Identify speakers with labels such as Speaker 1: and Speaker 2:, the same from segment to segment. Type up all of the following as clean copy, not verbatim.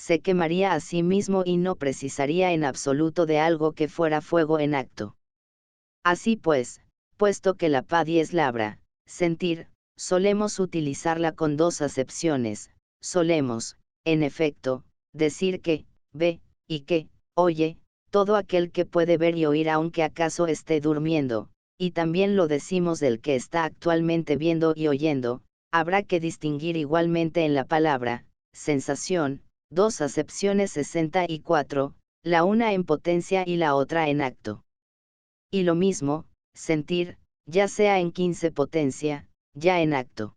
Speaker 1: se quemaría a sí mismo y no precisaría en absoluto de algo que fuera fuego en acto. Así pues, puesto que la padi es labra, sentir, solemos utilizarla con dos acepciones. Solemos, en efecto, decir que, ve, y que, oye, todo aquel que puede ver y oír aunque acaso esté durmiendo, y también lo decimos del que está actualmente viendo y oyendo. Habrá que distinguir igualmente en la palabra, sensación, dos acepciones 64, la una en potencia y la otra en acto. Y lo mismo, sentir, ya sea en 15 potencia, ya en acto.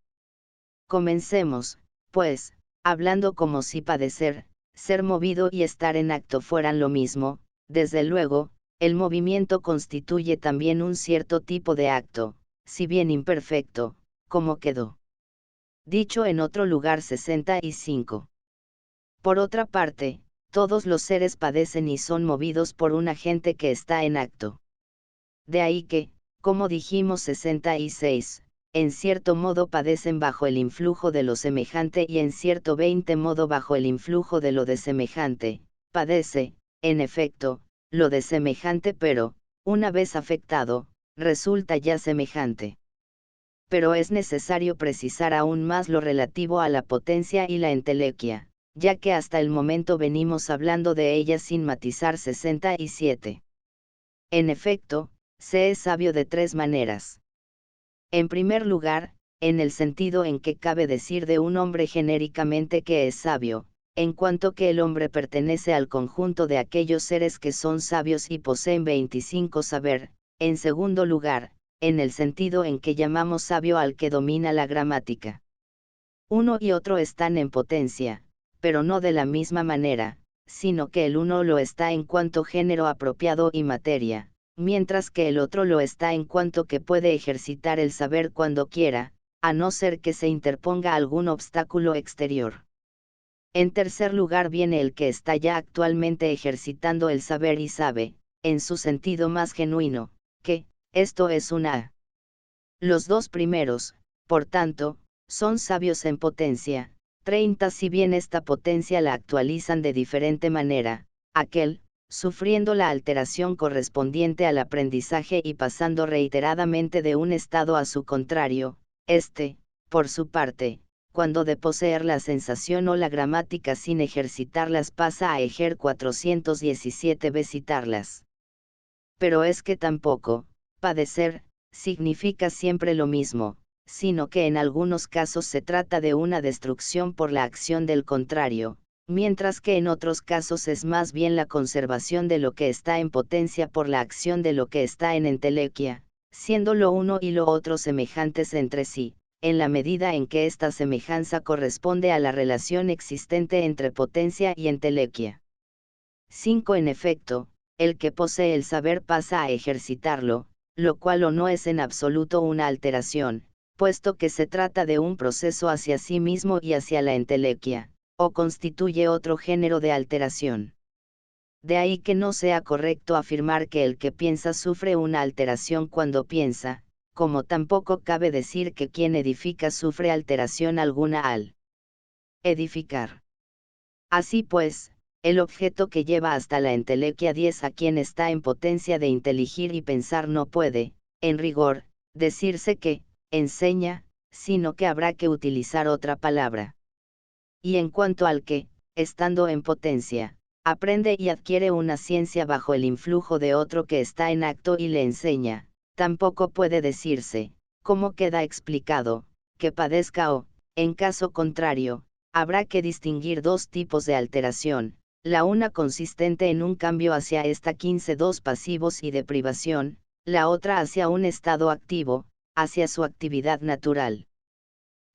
Speaker 1: Comencemos, pues, hablando como si padecer, ser movido y estar en acto fueran lo mismo. Desde luego, el movimiento constituye también un cierto tipo de acto, si bien imperfecto, como quedó dicho en otro lugar 65. Por otra parte, todos los seres padecen y son movidos por un agente que está en acto. De ahí que, como dijimos 66, en cierto modo padecen bajo el influjo de lo semejante y en cierto 20 modo bajo el influjo de lo de semejante. Padece, en efecto, lo de semejante pero, una vez afectado, resulta ya semejante. Pero es necesario precisar aún más lo relativo a la potencia y la entelequia, ya que hasta el momento venimos hablando de ellas sin matizar 67. En efecto, se es sabio de tres maneras. En primer lugar, en el sentido en que cabe decir de un hombre genéricamente que es sabio, en cuanto que el hombre pertenece al conjunto de aquellos seres que son sabios y poseen 25 saber. En segundo lugar, en el sentido en que llamamos sabio al que domina la gramática. Uno y otro están en potencia, pero no de la misma manera, sino que el uno lo está en cuanto género apropiado y materia, mientras que el otro lo está en cuanto que puede ejercitar el saber cuando quiera, a no ser que se interponga algún obstáculo exterior. En tercer lugar viene el que está ya actualmente ejercitando el saber y sabe, en su sentido más genuino, que, esto es una A. Los dos primeros, por tanto, son sabios en potencia, 30 si bien esta potencia la actualizan de diferente manera, aquel, sufriendo la alteración correspondiente al aprendizaje y pasando reiteradamente de un estado a su contrario, este, por su parte, cuando de poseer la sensación o la gramática sin ejercitarlas pasa a ejer 417 visitarlas. Pero es que tampoco, padecer, significa siempre lo mismo, sino que en algunos casos se trata de una destrucción por la acción del contrario, mientras que en otros casos es más bien la conservación de lo que está en potencia por la acción de lo que está en entelequia, siendo lo uno y lo otro semejantes entre sí, en la medida en que esta semejanza corresponde a la relación existente entre potencia y entelequia. 5. En efecto, el que posee el saber pasa a ejercitarlo, lo cual o no es en absoluto una alteración, puesto que se trata de un proceso hacia sí mismo y hacia la entelequia, o constituye otro género de alteración. De ahí que no sea correcto afirmar que el que piensa sufre una alteración cuando piensa, como tampoco cabe decir que quien edifica sufre alteración alguna al edificar. Así pues, el objeto que lleva hasta la entelequia 10 a quien está en potencia de inteligir y pensar no puede, en rigor, decirse que, enseña, sino que habrá que utilizar otra palabra. Y en cuanto al que, estando en potencia, aprende y adquiere una ciencia bajo el influjo de otro que está en acto y le enseña, tampoco puede decirse, como queda explicado, que padezca o, en caso contrario, habrá que distinguir dos tipos de alteración, la una consistente en un cambio hacia esta 15-2 pasivos y de privación, la otra hacia un estado activo, hacia su actividad natural.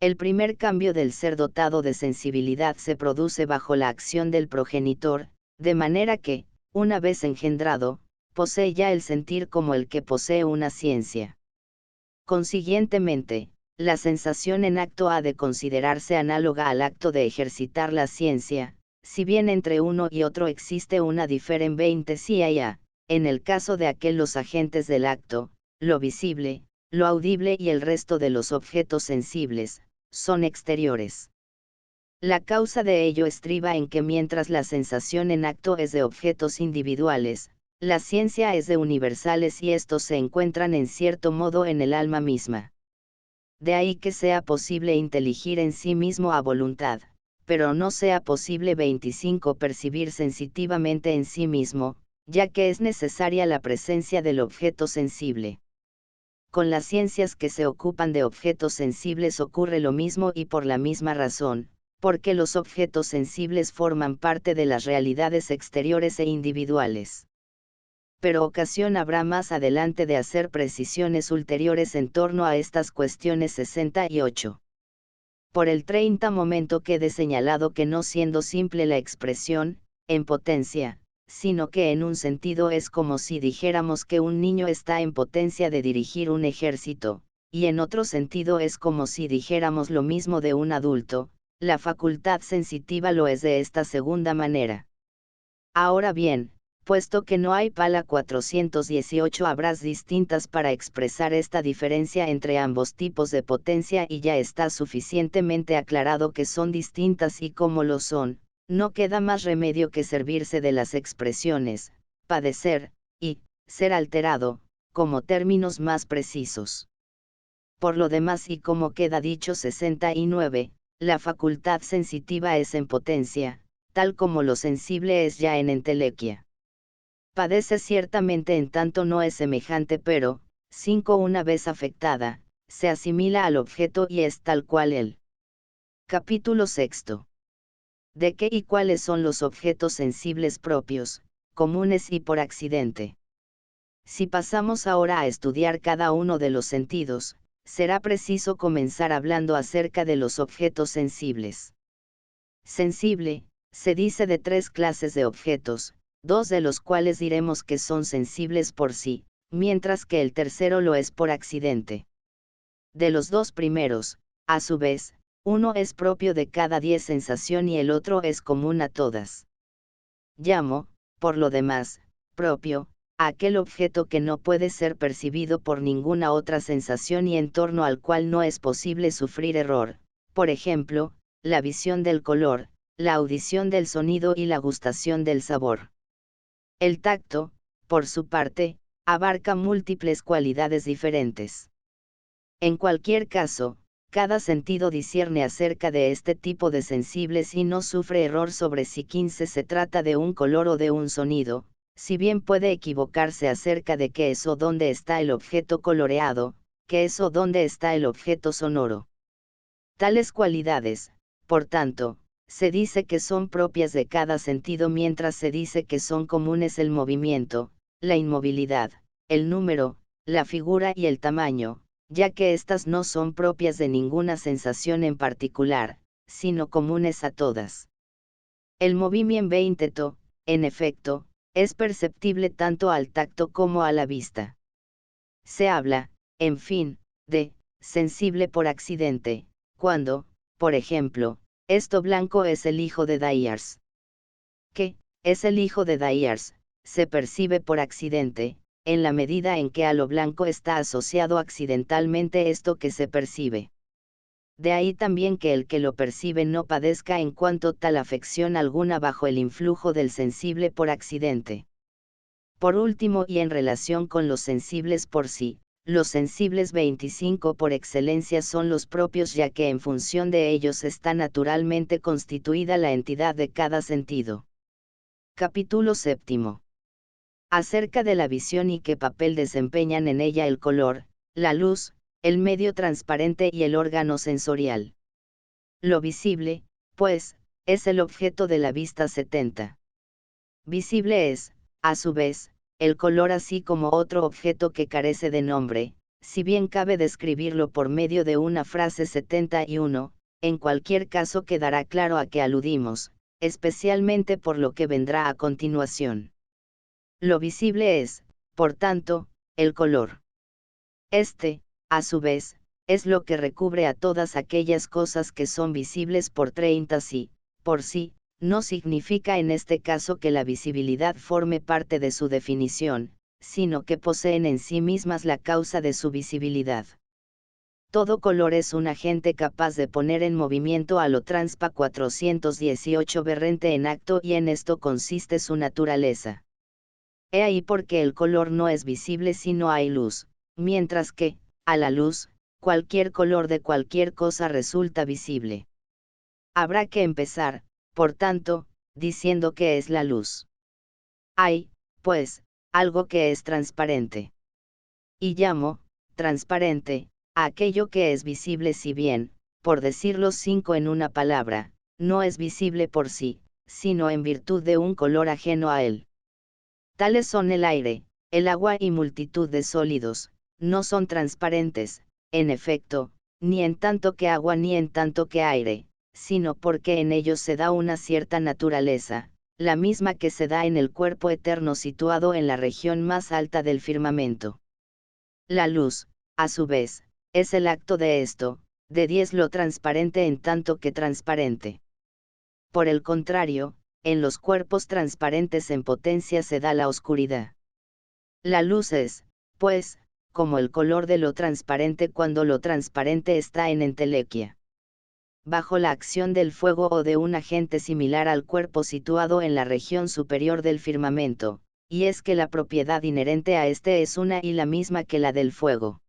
Speaker 1: El primer cambio del ser dotado de sensibilidad se produce bajo la acción del progenitor, de manera que, una vez engendrado, posee ya el sentir como el que posee una ciencia. Consiguientemente, la sensación en acto ha de considerarse análoga al acto de ejercitar la ciencia, si bien entre uno y otro existe una diferencia, en el caso de aquel los agentes del acto, lo visible, lo audible y el resto de los objetos sensibles, son exteriores. La causa de ello estriba en que mientras la sensación en acto es de objetos individuales, la ciencia es de universales y estos se encuentran en cierto modo en el alma misma. De ahí que sea posible inteligir en sí mismo a voluntad, pero no sea posible 25 percibir sensitivamente en sí mismo, ya que es necesaria la presencia del objeto sensible. Con las ciencias que se ocupan de objetos sensibles ocurre lo mismo y por la misma razón, porque los objetos sensibles forman parte de las realidades exteriores e individuales. Pero ocasión habrá más adelante de hacer precisiones ulteriores en torno a estas cuestiones 68. Por el 30 momento quede señalado que no siendo simple la expresión, en potencia, sino que en un sentido es como si dijéramos que un niño está en potencia de dirigir un ejército, y en otro sentido es como si dijéramos lo mismo de un adulto, la facultad sensitiva lo es de esta segunda manera. Ahora bien, puesto que no hay pala 418 habrás distintas para expresar esta diferencia entre ambos tipos de potencia y ya está suficientemente aclarado que son distintas y como lo son, no queda más remedio que servirse de las expresiones, padecer, y, ser alterado, como términos más precisos. Por lo demás y como queda dicho 69, la facultad sensitiva es en potencia, tal como lo sensible es ya en entelequia. Padece ciertamente en tanto no es semejante pero, 5 una vez afectada, se asimila al objeto y es tal cual él. Capítulo 6. ¿De qué y cuáles son los objetos sensibles propios, comunes y por accidente? Si pasamos ahora a estudiar cada uno de los sentidos, será preciso comenzar hablando acerca de los objetos sensibles. Sensible, se dice de 3 clases de objetos, 2 de los cuales diremos que son sensibles por sí, mientras que el tercero lo es por accidente. De los 2 primeros, a su vez, uno es propio de cada 10 sensación y el otro es común a todas. Llamo, por lo demás, propio, a aquel objeto que no puede ser percibido por ninguna otra sensación y en torno al cual no es posible sufrir error, por ejemplo, la visión del color, la audición del sonido y la gustación del sabor. El tacto, por su parte, abarca múltiples cualidades diferentes. En cualquier caso, cada sentido discierne acerca de este tipo de sensibles y no sufre error sobre si 15 se trata de un color o de un sonido, si bien puede equivocarse acerca de qué es o dónde está el objeto coloreado, qué es o dónde está el objeto sonoro. Tales cualidades, por tanto, se dice que son propias de cada sentido mientras se dice que son comunes el movimiento, la inmovilidad, el número, la figura y el tamaño, ya que éstas no son propias de ninguna sensación en particular, sino comunes a todas. El movimiento, en efecto, es perceptible tanto al tacto como a la vista. Se habla, en fin, de sensible por accidente, cuando, por ejemplo, esto blanco es el hijo de Dyers. Que es el hijo de Dyers, se percibe por accidente, en la medida en que a lo blanco está asociado accidentalmente esto que se percibe. De ahí también que el que lo percibe no padezca en cuanto tal afección alguna bajo el influjo del sensible por accidente. Por último y en relación con los sensibles por sí, los sensibles 25 por excelencia son los propios ya que en función de ellos está naturalmente constituida la entidad de cada sentido. Capítulo 7. Acerca de la visión y qué papel desempeñan en ella el color, la luz, el medio transparente y el órgano sensorial. Lo visible, pues, es el objeto de la vista 70. Visible es, a su vez, el color así como otro objeto que carece de nombre, si bien cabe describirlo por medio de una frase 71, en cualquier caso quedará claro a qué aludimos, especialmente por lo que vendrá a continuación. Lo visible es, por tanto, el color. Este, a su vez, es lo que recubre a todas aquellas cosas que son visibles por 30 sí, por sí, no significa en este caso que la visibilidad forme parte de su definición, sino que poseen en sí mismas la causa de su visibilidad. Todo color es un agente capaz de poner en movimiento a lo transpa 418 berrente en acto, y en esto consiste su naturaleza. He ahí por qué el color no es visible si no hay luz, mientras que, a la luz, cualquier color de cualquier cosa resulta visible. Habrá que empezar, por tanto, diciendo qué es la luz. Hay, pues, algo que es transparente. Y llamo, transparente, a aquello que es visible, si bien, por decir los 5 en una palabra, no es visible por sí, sino en virtud de un color ajeno a él. Tales son el aire, el agua y multitud de sólidos. No son transparentes, en efecto, ni en tanto que agua ni en tanto que aire, sino porque en ellos se da una cierta naturaleza, la misma que se da en el cuerpo eterno situado en la región más alta del firmamento. La luz, a su vez, es el acto de esto, de 10 lo transparente en tanto que transparente. Por el contrario, en los cuerpos transparentes en potencia se da la oscuridad. La luz es, pues, como el color de lo transparente cuando lo transparente está en entelequia. Bajo la acción del fuego o de un agente similar al cuerpo situado en la región superior del firmamento, y es que la propiedad inherente a este es una y la misma que la del fuego.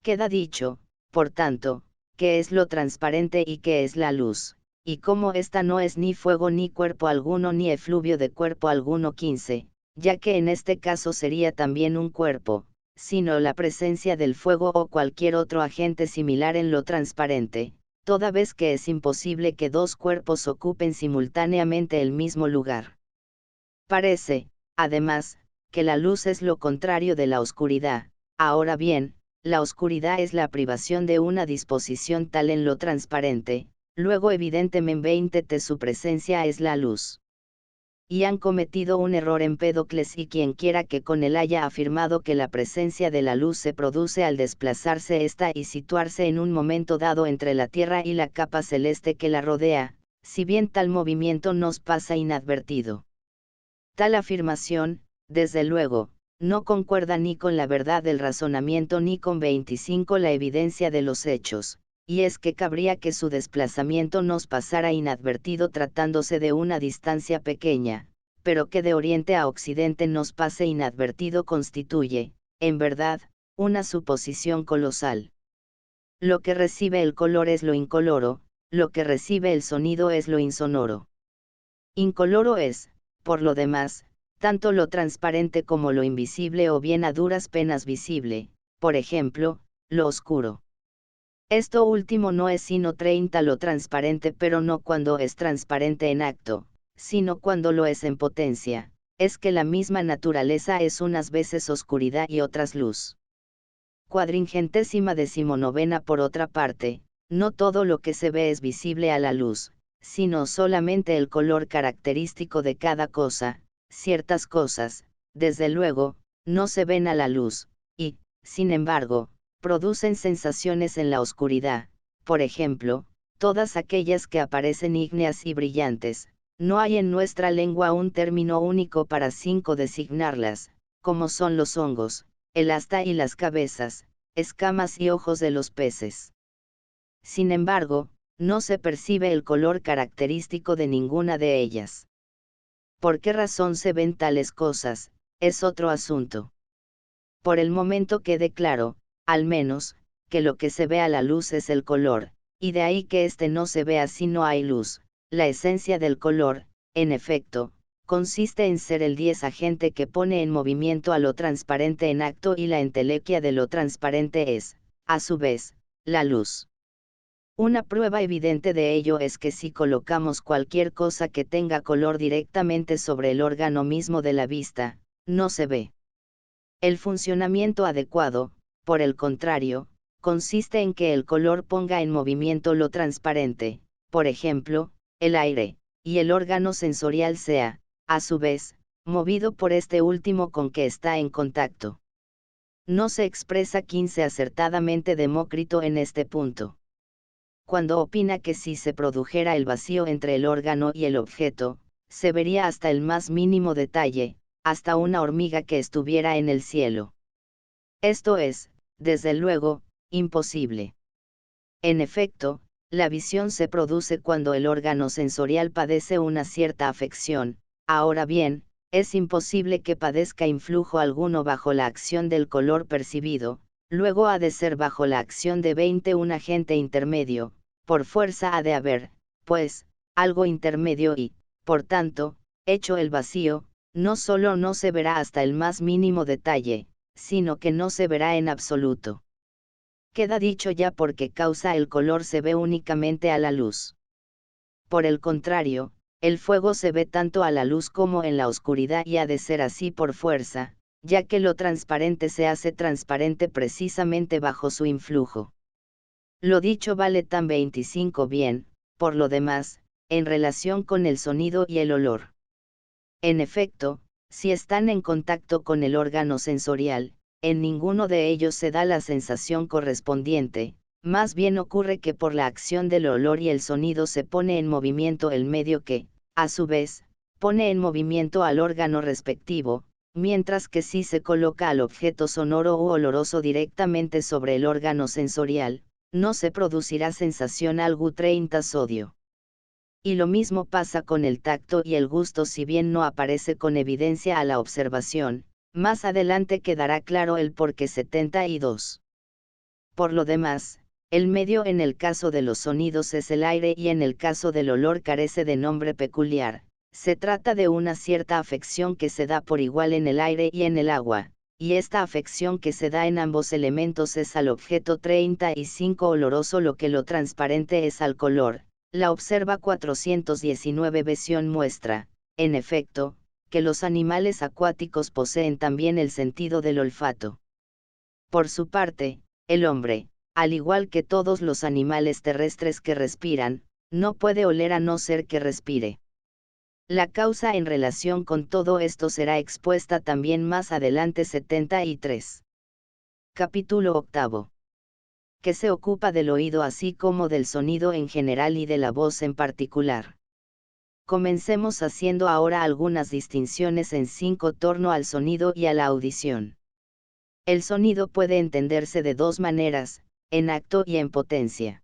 Speaker 1: Queda dicho, por tanto, qué es lo transparente y qué es la luz, y cómo ésta no es ni fuego ni cuerpo alguno ni efluvio de cuerpo alguno 15, ya que en este caso sería también un cuerpo, sino la presencia del fuego o cualquier otro agente similar en lo transparente, toda vez que es imposible que dos cuerpos ocupen simultáneamente el mismo lugar. Parece, además, que la luz es lo contrario de la oscuridad. Ahora bien, la oscuridad es la privación de una disposición tal en lo transparente, luego evidentemente su presencia es la luz. Y han cometido un error Empédocles y quienquiera que con él haya afirmado que la presencia de la luz se produce al desplazarse ésta y situarse en un momento dado entre la Tierra y la capa celeste que la rodea, si bien tal movimiento nos pasa inadvertido. Tal afirmación, desde luego, no concuerda ni con la verdad del razonamiento ni con 25 la evidencia de los hechos, y es que cabría que su desplazamiento nos pasara inadvertido tratándose de una distancia pequeña, pero que de oriente a occidente nos pase inadvertido constituye, en verdad, una suposición colosal. Lo que recibe el color es lo incoloro, lo que recibe el sonido es lo insonoro. Incoloro es, por lo demás, tanto lo transparente como lo invisible o bien a duras penas visible, por ejemplo, lo oscuro. Esto último no es sino 30 lo transparente, pero no cuando es transparente en acto, sino cuando lo es en potencia, es que la misma naturaleza es unas veces oscuridad y otras luz. 419 por otra parte, no todo lo que se ve es visible a la luz, sino solamente el color característico de cada cosa. Ciertas cosas, desde luego, no se ven a la luz, y, sin embargo, producen sensaciones en la oscuridad. Por ejemplo, todas aquellas que aparecen ígneas y brillantes. No hay en nuestra lengua un término único para 5 designarlas, como son los hongos, el asta y las cabezas, escamas y ojos de los peces. Sin embargo, no se percibe el color característico de ninguna de ellas. ¿Por qué razón se ven tales cosas? Es otro asunto. Por el momento quede claro, al menos, que lo que se ve a la luz es el color, y de ahí que éste no se vea si no hay luz. La esencia del color, en efecto, consiste en ser el 10 agente que pone en movimiento a lo transparente en acto, y la entelequia de lo transparente es, a su vez, la luz. Una prueba evidente de ello es que si colocamos cualquier cosa que tenga color directamente sobre el órgano mismo de la vista, no se ve. El funcionamiento adecuado, por el contrario, consiste en que el color ponga en movimiento lo transparente, por ejemplo, el aire, y el órgano sensorial sea, a su vez, movido por este último con que está en contacto. No se expresa 15 acertadamente Demócrito en este punto. Cuando opina que si se produjera el vacío entre el órgano y el objeto, se vería hasta el más mínimo detalle, hasta una hormiga que estuviera en el cielo. Esto es, desde luego, imposible. En efecto, la visión se produce cuando el órgano sensorial padece una cierta afección. Ahora bien, es imposible que padezca influjo alguno bajo la acción del color percibido, luego ha de ser bajo la acción de un agente intermedio, por fuerza ha de haber, pues, algo intermedio y, por tanto, hecho el vacío, no solo no se verá hasta el más mínimo detalle, sino que no se verá en absoluto. Queda dicho ya porque causa el color se ve únicamente a la luz. Por el contrario, el fuego se ve tanto a la luz como en la oscuridad y ha de ser así por fuerza, ya que lo transparente se hace transparente precisamente bajo su influjo. Lo dicho vale tan 25 bien, por lo demás, en relación con el sonido y el olor. En efecto, si están en contacto con el órgano sensorial, en ninguno de ellos se da la sensación correspondiente, más bien ocurre que por la acción del olor y el sonido se pone en movimiento el medio que, a su vez, pone en movimiento al órgano respectivo, mientras que si se coloca al objeto sonoro u oloroso directamente sobre el órgano sensorial, no se producirá sensación algo 30 sodio. Y lo mismo pasa con el tacto y el gusto, si bien no aparece con evidencia a la observación, más adelante quedará claro el porqué 72. Por lo demás, el medio en el caso de los sonidos es el aire y en el caso del olor carece de nombre peculiar. Se trata de una cierta afección que se da por igual en el aire y en el agua, y esta afección que se da en ambos elementos es al objeto 35 oloroso lo que lo transparente es al color. La observa 419 versión muestra, en efecto, que los animales acuáticos poseen también el sentido del olfato. Por su parte, el hombre, al igual que todos los animales terrestres que respiran, no puede oler a no ser que respire. La causa en relación con todo esto será expuesta también más adelante 73. Capítulo 8. Que se ocupa del oído así como del sonido en general y de la voz en particular. Comencemos haciendo ahora algunas distinciones en 5 torno al sonido y a la audición. El sonido puede entenderse de dos maneras, en acto y en potencia.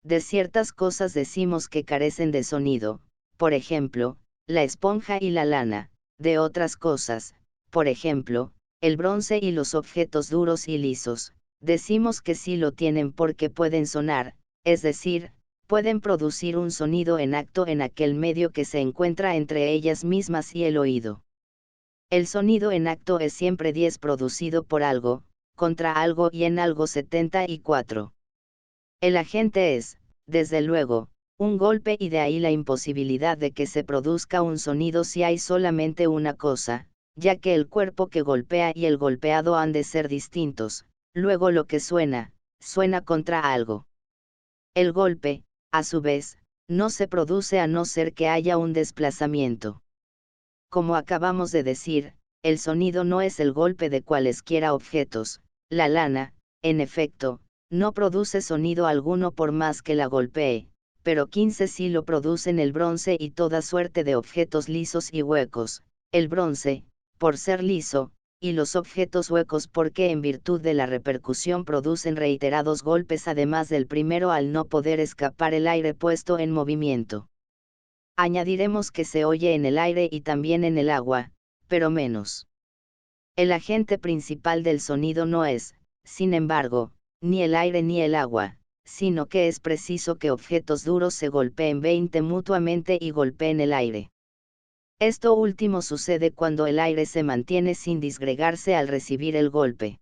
Speaker 1: De ciertas cosas decimos que carecen de sonido, por ejemplo, la esponja y la lana; de otras cosas, por ejemplo, el bronce y los objetos duros y lisos, decimos que sí lo tienen porque pueden sonar, es decir, pueden producir un sonido en acto en aquel medio que se encuentra entre ellas mismas y el oído. El sonido en acto es siempre 10 producido por algo, contra algo y en algo 74. El agente es, desde luego, un golpe y de ahí la imposibilidad de que se produzca un sonido si hay solamente una cosa, ya que el cuerpo que golpea y el golpeado han de ser distintos, luego lo que suena, suena contra algo. El golpe, a su vez, no se produce a no ser que haya un desplazamiento. Como acabamos de decir, el sonido no es el golpe de cualesquiera objetos. La lana, en efecto, no produce sonido alguno por más que la golpee, pero 15 sí lo producen el bronce y toda suerte de objetos lisos y huecos. El bronce, por ser liso, y los objetos huecos porque en virtud de la repercusión producen reiterados golpes además del primero al no poder escapar el aire puesto en movimiento. Añadiremos que se oye en el aire y también en el agua, pero menos. El agente principal del sonido no es, sin embargo, ni el aire ni el agua, sino que es preciso que objetos duros se golpeen mutuamente y golpeen el aire. Esto último sucede cuando el aire se mantiene sin disgregarse al recibir el golpe.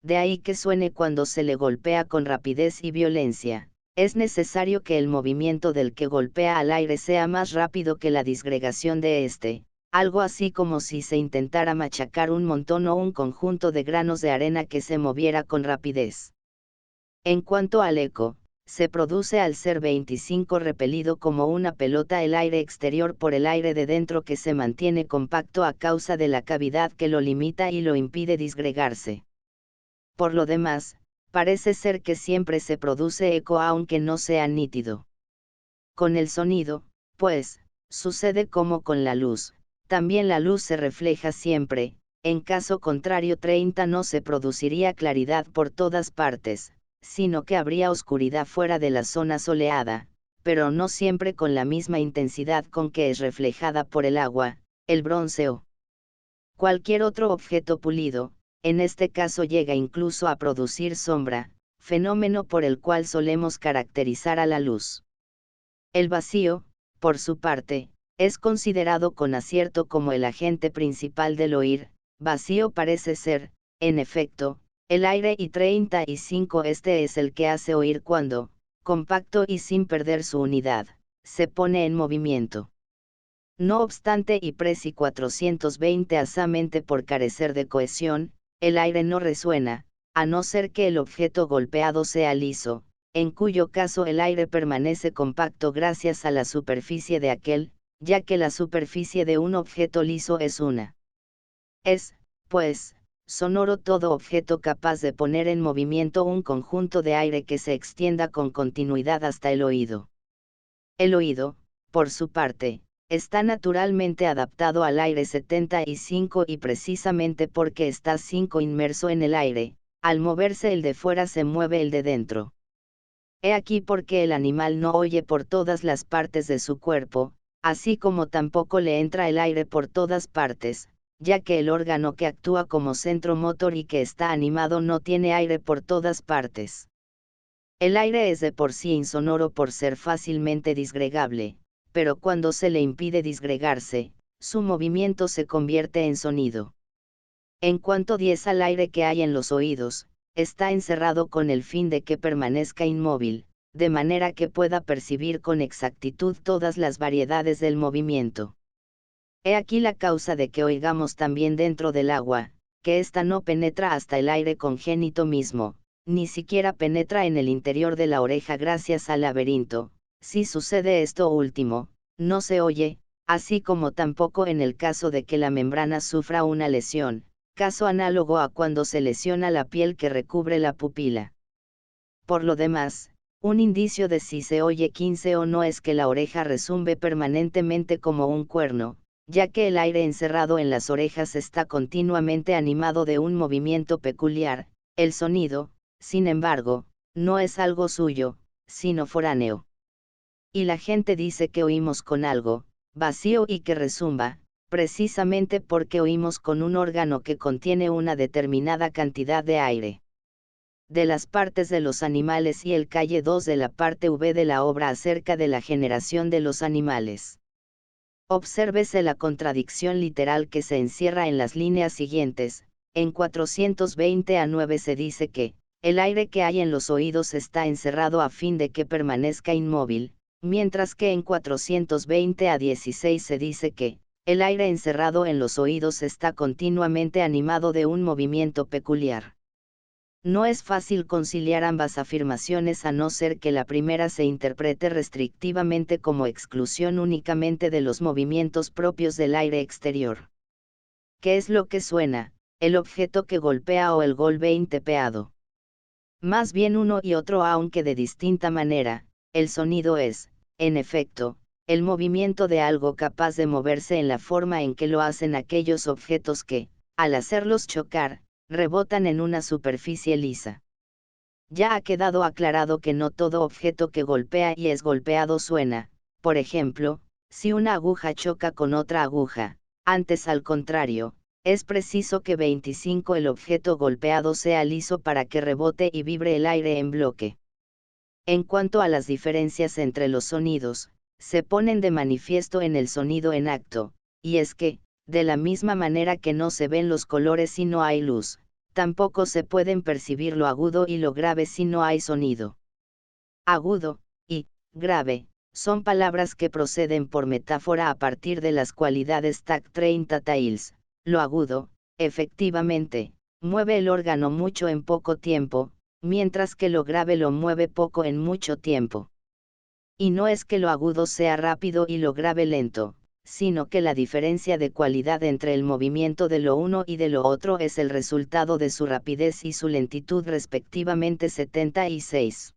Speaker 1: De ahí que suene cuando se le golpea con rapidez y violencia. Es necesario que el movimiento del que golpea al aire sea más rápido que la disgregación de éste, algo así como si se intentara machacar un montón o un conjunto de granos de arena que se moviera con rapidez. En cuanto al eco, se produce al ser 25 repelido como una pelota el aire exterior por el aire de dentro que se mantiene compacto a causa de la cavidad que lo limita y lo impide disgregarse. Por lo demás, parece ser que siempre se produce eco aunque no sea nítido. Con el sonido, pues, sucede como con la luz, también la luz se refleja siempre, en caso contrario 30 no se produciría claridad por todas partes, sino que habría oscuridad fuera de la zona soleada, pero no siempre con la misma intensidad con que es reflejada por el agua, el bronce o cualquier otro objeto pulido. En este caso llega incluso a producir sombra, fenómeno por el cual solemos caracterizar a la luz. El vacío, por su parte, es considerado con acierto como el agente principal del oír. Vacío parece ser, en efecto, el aire, y 35 este es el que hace oír cuando, compacto y sin perder su unidad, se pone en movimiento. No obstante, y preci 420 asamente por carecer de cohesión, el aire no resuena, a no ser que el objeto golpeado sea liso, en cuyo caso el aire permanece compacto gracias a la superficie de aquel, ya que la superficie de un objeto liso es una. Es, pues, sonoro todo objeto capaz de poner en movimiento un conjunto de aire que se extienda con continuidad hasta el oído. El oído, por su parte, está naturalmente adaptado al aire 75 y precisamente porque está 5 inmerso en el aire, al moverse el de fuera se mueve el de dentro. He aquí porque el animal no oye por todas las partes de su cuerpo, así como tampoco le entra el aire por todas partes, ya que el órgano que actúa como centro motor y que está animado no tiene aire por todas partes. El aire es de por sí insonoro por ser fácilmente disgregable, pero cuando se le impide disgregarse, su movimiento se convierte en sonido. En cuanto 10 al aire que hay en los oídos, está encerrado con el fin de que permanezca inmóvil, de manera que pueda percibir con exactitud todas las variedades del movimiento. He aquí la causa de que oigamos también dentro del agua, que ésta no penetra hasta el aire congénito mismo, ni siquiera penetra en el interior de la oreja gracias al laberinto. Si sucede esto último, no se oye, así como tampoco en el caso de que la membrana sufra una lesión, caso análogo a cuando se lesiona la piel que recubre la pupila. Por lo demás, un indicio de si se oye 15 o no es que la oreja resumbe permanentemente como un cuerno, ya que el aire encerrado en las orejas está continuamente animado de un movimiento peculiar. El sonido, sin embargo, no es algo suyo, sino foráneo. Y la gente dice que oímos con algo vacío y que resumba, precisamente porque oímos con un órgano que contiene una determinada cantidad de aire. De las partes de los animales y el calle 2 de la parte V de la obra acerca de la generación de los animales. Obsérvese la contradicción literal que se encierra en las líneas siguientes. En 420 a 9 se dice que, el aire que hay en los oídos está encerrado a fin de que permanezca inmóvil, mientras que en 420 a 16 se dice que, el aire encerrado en los oídos está continuamente animado de un movimiento peculiar. No es fácil conciliar ambas afirmaciones a no ser que la primera se interprete restrictivamente como exclusión únicamente de los movimientos propios del aire exterior. ¿Qué es lo que suena, el objeto que golpea o el golpe intapeado? Más bien uno y otro, aunque de distinta manera. El sonido es, en efecto, el movimiento de algo capaz de moverse en la forma en que lo hacen aquellos objetos que, al hacerlos chocar, rebotan en una superficie lisa. Ya ha quedado aclarado que no todo objeto que golpea y es golpeado suena. Por ejemplo, si una aguja choca con otra aguja, antes al contrario, es preciso que 25 el objeto golpeado sea liso para que rebote y vibre el aire en bloque. En cuanto a las diferencias entre los sonidos, se ponen de manifiesto en el sonido en acto, y es que, de la misma manera que no se ven los colores si no hay luz, tampoco se pueden percibir lo agudo y lo grave si no hay sonido. Agudo y grave son palabras que proceden por metáfora a partir de las cualidades tactile-tactiles. Lo agudo, efectivamente, mueve el órgano mucho en poco tiempo, mientras que lo grave lo mueve poco en mucho tiempo. Y no es que lo agudo sea rápido y lo grave lento, sino que la diferencia de cualidad entre el movimiento de lo uno y de lo otro es el resultado de su rapidez y su lentitud respectivamente 76.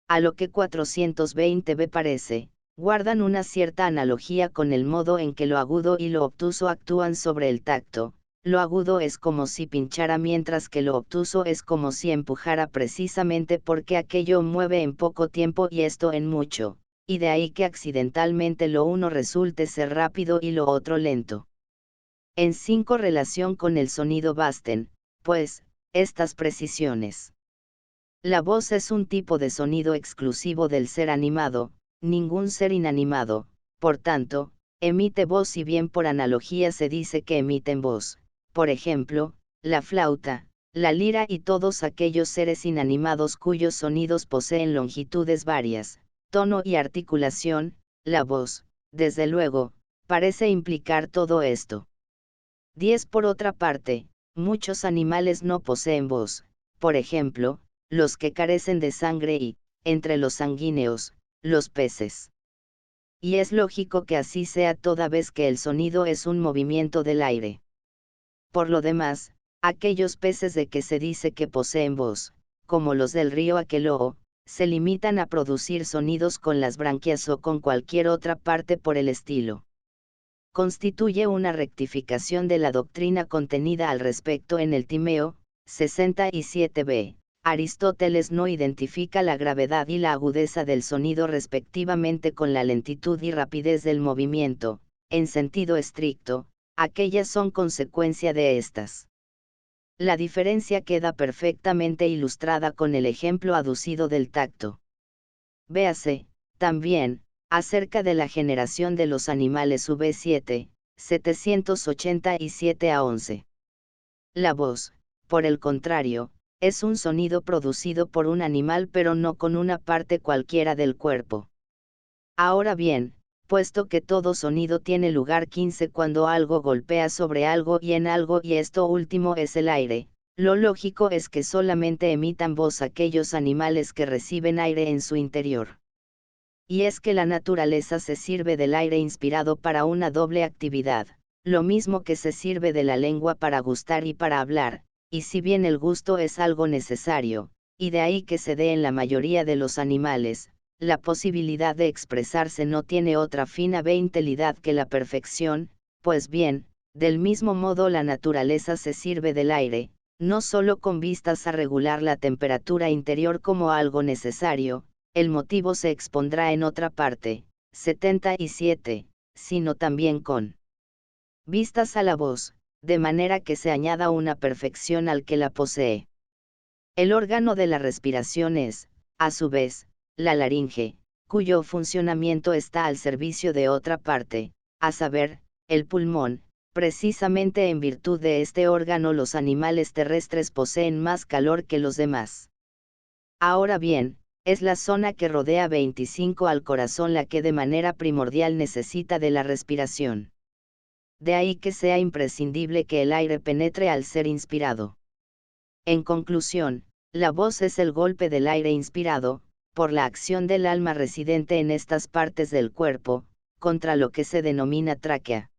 Speaker 1: A lo que 420b parece, guardan una cierta analogía con el modo en que lo agudo y lo obtuso actúan sobre el tacto. lo agudo es como si pinchara mientras que lo obtuso es como si empujara precisamente porque aquello mueve en poco tiempo y esto en mucho, y de ahí que accidentalmente lo uno resulte ser rápido y lo otro lento. En 5 relación con el sonido basten, pues, estas precisiones. La voz es un tipo de sonido exclusivo del ser animado, ningún ser inanimado, por tanto, emite voz si bien por analogía se dice que emiten voz, por ejemplo, la flauta, la lira y todos aquellos seres inanimados cuyos sonidos poseen longitudes varias, tono y articulación, la voz, desde luego, parece implicar todo esto. 10 Por otra parte, muchos animales no poseen voz, por ejemplo, los que carecen de sangre y, entre los sanguíneos, los peces. Y es lógico que así sea toda vez que el sonido es un movimiento del aire. Por lo demás, aquellos peces de que se dice que poseen voz, como los del río Aqueloo, se limitan a producir sonidos con las branquias o con cualquier otra parte por el estilo. Constituye una rectificación de la doctrina contenida al respecto en el Timeo, 67b. Aristóteles no identifica la gravedad y la agudeza del sonido respectivamente con la lentitud y rapidez del movimiento, en sentido estricto, aquellas son consecuencia de estas. La diferencia queda perfectamente ilustrada con el ejemplo aducido del tacto. Véase, también, acerca de la generación de los animales V7, 787 a 11. La voz, por el contrario, es un sonido producido por un animal pero no con una parte cualquiera del cuerpo. Ahora bien, puesto que todo sonido tiene lugar 15 cuando algo golpea sobre algo y en algo y esto último es el aire, lo lógico es que solamente emitan voz aquellos animales que reciben aire en su interior. Y es que la naturaleza se sirve del aire inspirado para una doble actividad, lo mismo que se sirve de la lengua para gustar y para hablar, y si bien el gusto es algo necesario, y de ahí que se dé en la mayoría de los animales, la posibilidad de expresarse no tiene otra fina veintelidad que la perfección, pues bien, del mismo modo la naturaleza se sirve del aire, no solo con vistas a regular la temperatura interior como algo necesario, el motivo se expondrá en otra parte, 77, sino también con vistas a la voz, de manera que se añada una perfección al que la posee. El órgano de la respiración es, a su vez, la laringe, cuyo funcionamiento está al servicio de otra parte, a saber, el pulmón. Precisamente en virtud de este órgano los animales terrestres poseen más calor que los demás. Ahora bien, es la zona que rodea 25 al corazón la que de manera primordial necesita de la respiración. De ahí que sea imprescindible que el aire penetre al ser inspirado. En conclusión, la voz es el golpe del aire inspirado, por la acción del alma residente en estas partes del cuerpo, contra lo que se denomina tráquea.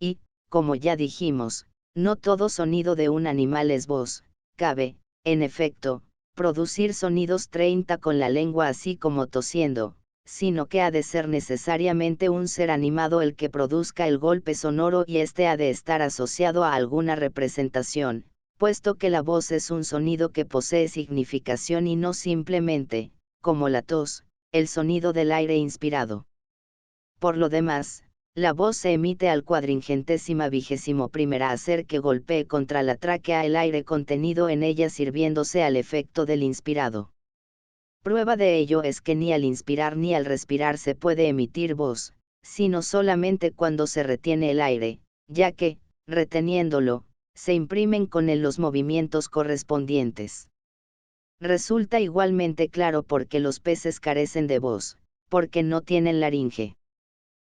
Speaker 1: Y, como ya dijimos, no todo sonido de un animal es voz, cabe, en efecto, producir sonidos 30 con la lengua así como tosiendo, sino que ha de ser necesariamente un ser animado el que produzca el golpe sonoro y éste ha de estar asociado a alguna representación, puesto que la voz es un sonido que posee significación y no simplemente, como la tos, el sonido del aire inspirado. Por lo demás, la voz se emite al 421º hacer que golpee contra la tráquea el aire contenido en ella sirviéndose al efecto del inspirado. Prueba de ello es que ni al inspirar ni al respirar se puede emitir voz, sino solamente cuando se retiene el aire, ya que, reteniéndolo, se imprimen con él los movimientos correspondientes. Resulta igualmente claro por qué los peces carecen de voz, porque no tienen laringe.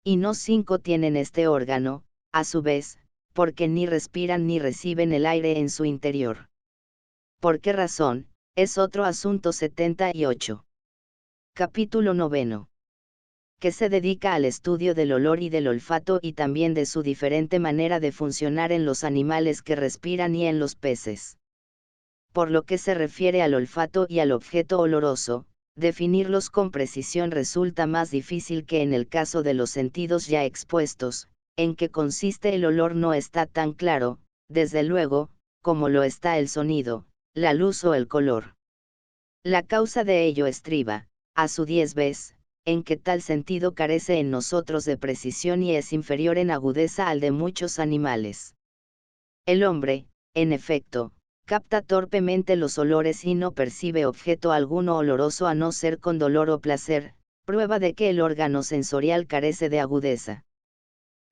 Speaker 1: Y no 5 tienen este órgano, a su vez, porque ni respiran ni reciben el aire en su interior. ¿Por qué razón? Es otro asunto 78. Capítulo 9. Que se dedica al estudio del olor y del olfato y también de su diferente manera de funcionar en los animales que respiran y en los peces. Por lo que se refiere al olfato y al objeto oloroso, definirlos con precisión resulta más difícil que en el caso de los sentidos ya expuestos, en que consiste el olor no está tan claro, desde luego, como lo está el sonido, la luz o el color. La causa de ello estriba, a su 10 vez, en que tal sentido carece en nosotros de precisión y es inferior en agudeza al de muchos animales. El hombre, en efecto, capta torpemente los olores y no percibe objeto alguno oloroso a no ser con dolor o placer, prueba de que el órgano sensorial carece de agudeza.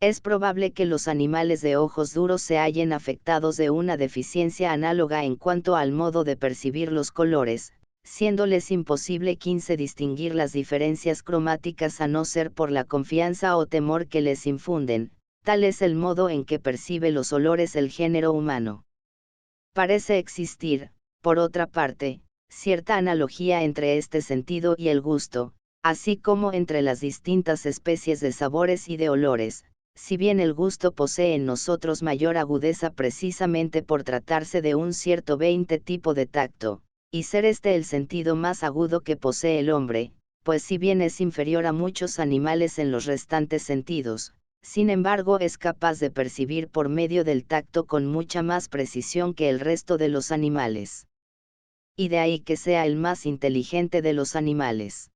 Speaker 1: Es probable que los animales de ojos duros se hallen afectados de una deficiencia análoga en cuanto al modo de percibir los colores, siéndoles imposible distinguir las diferencias cromáticas a no ser por la confianza o temor que les infunden. Tal es el modo en que percibe los olores el género humano. Parece existir, por otra parte, cierta analogía entre este sentido y el gusto, así como entre las distintas especies de sabores y de olores, si bien el gusto posee en nosotros mayor agudeza precisamente por tratarse de un cierto tipo de tacto, y ser este el sentido más agudo que posee el hombre, pues si bien es inferior a muchos animales en los restantes sentidos, sin embargo es capaz de percibir por medio del tacto con mucha más precisión que el resto de los animales. Y de ahí que sea el más inteligente de los animales.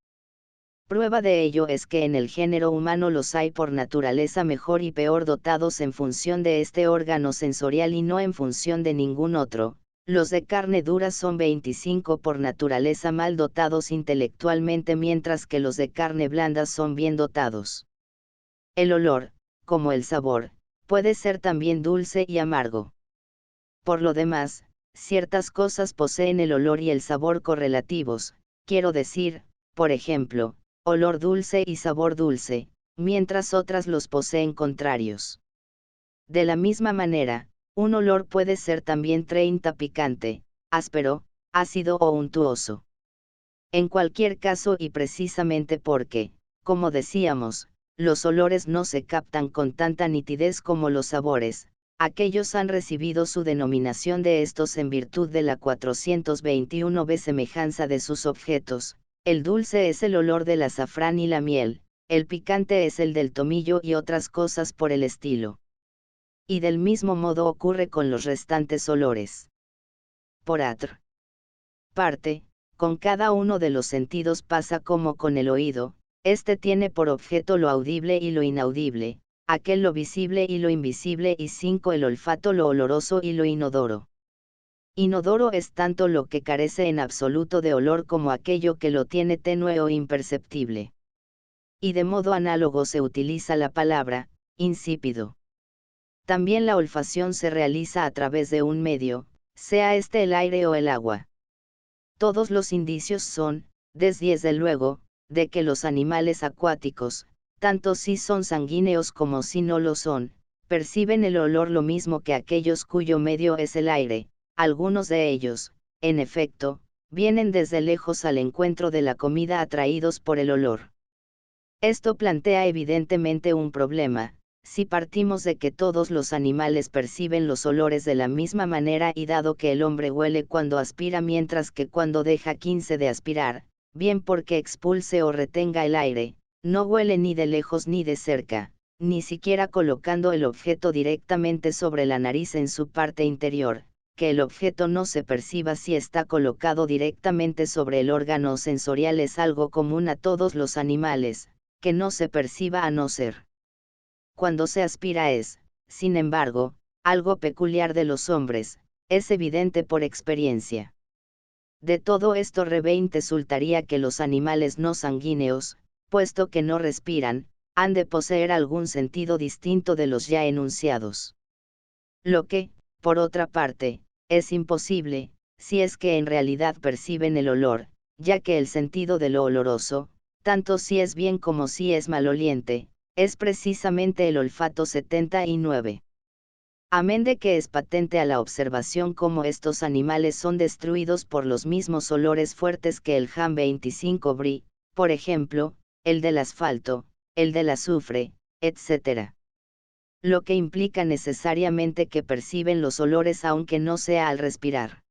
Speaker 1: Prueba de ello es que en el género humano los hay por naturaleza mejor y peor dotados en función de este órgano sensorial y no en función de ningún otro. Los de carne dura son 25 por naturaleza mal dotados intelectualmente, mientras que los de carne blanda son bien dotados. El olor, como el sabor, puede ser también dulce y amargo. Por lo demás, ciertas cosas poseen el olor y el sabor correlativos, quiero decir, por ejemplo, olor dulce y sabor dulce, mientras otras los poseen contrarios. De la misma manera, un olor puede ser también picante, áspero, ácido o untuoso. En cualquier caso, y precisamente porque, como decíamos, los olores no se captan con tanta nitidez como los sabores, aquellos han recibido su denominación de estos en virtud de la 421b semejanza de sus objetos. El dulce es el olor del azafrán y la miel, el picante es el del tomillo y otras cosas por el estilo. Y del mismo modo ocurre con los restantes olores. Por otra parte, con cada uno de los sentidos pasa como con el oído, este tiene por objeto lo audible y lo inaudible, aquel lo visible y lo invisible, y 5 el olfato lo oloroso y lo inodoro. Inodoro es tanto lo que carece en absoluto de olor como aquello que lo tiene tenue o imperceptible. Y de modo análogo se utiliza la palabra insípido. También la olfacción se realiza a través de un medio, sea este el aire o el agua. Todos los indicios son, desde luego, de que los animales acuáticos, tanto si son sanguíneos como si no lo son, perciben el olor lo mismo que aquellos cuyo medio es el aire. Algunos de ellos, en efecto, vienen desde lejos al encuentro de la comida atraídos por el olor. Esto plantea evidentemente un problema, si partimos de que todos los animales perciben los olores de la misma manera y dado que el hombre huele cuando aspira mientras que cuando deja de aspirar, bien porque expulse o retenga el aire, no huele ni de lejos ni de cerca, ni siquiera colocando el objeto directamente sobre la nariz en su parte interior, que el objeto no se perciba si está colocado directamente sobre el órgano sensorial es algo común a todos los animales, que no se perciba a no ser. Cuando se aspira es, sin embargo, algo peculiar de los hombres, es evidente por experiencia. De todo esto resultaría que los animales no sanguíneos, puesto que no respiran, han de poseer algún sentido distinto de los ya enunciados. Lo que, por otra parte, es imposible, si es que en realidad perciben el olor, ya que el sentido de lo oloroso, tanto si es bien como si es maloliente, es precisamente el olfato 79. Amén de que es patente a la observación cómo estos animales son destruidos por los mismos olores fuertes que el Jan 25 Brie, por ejemplo, el del asfalto, el del azufre, etc. Lo que implica necesariamente que perciben los olores aunque no sea al respirar.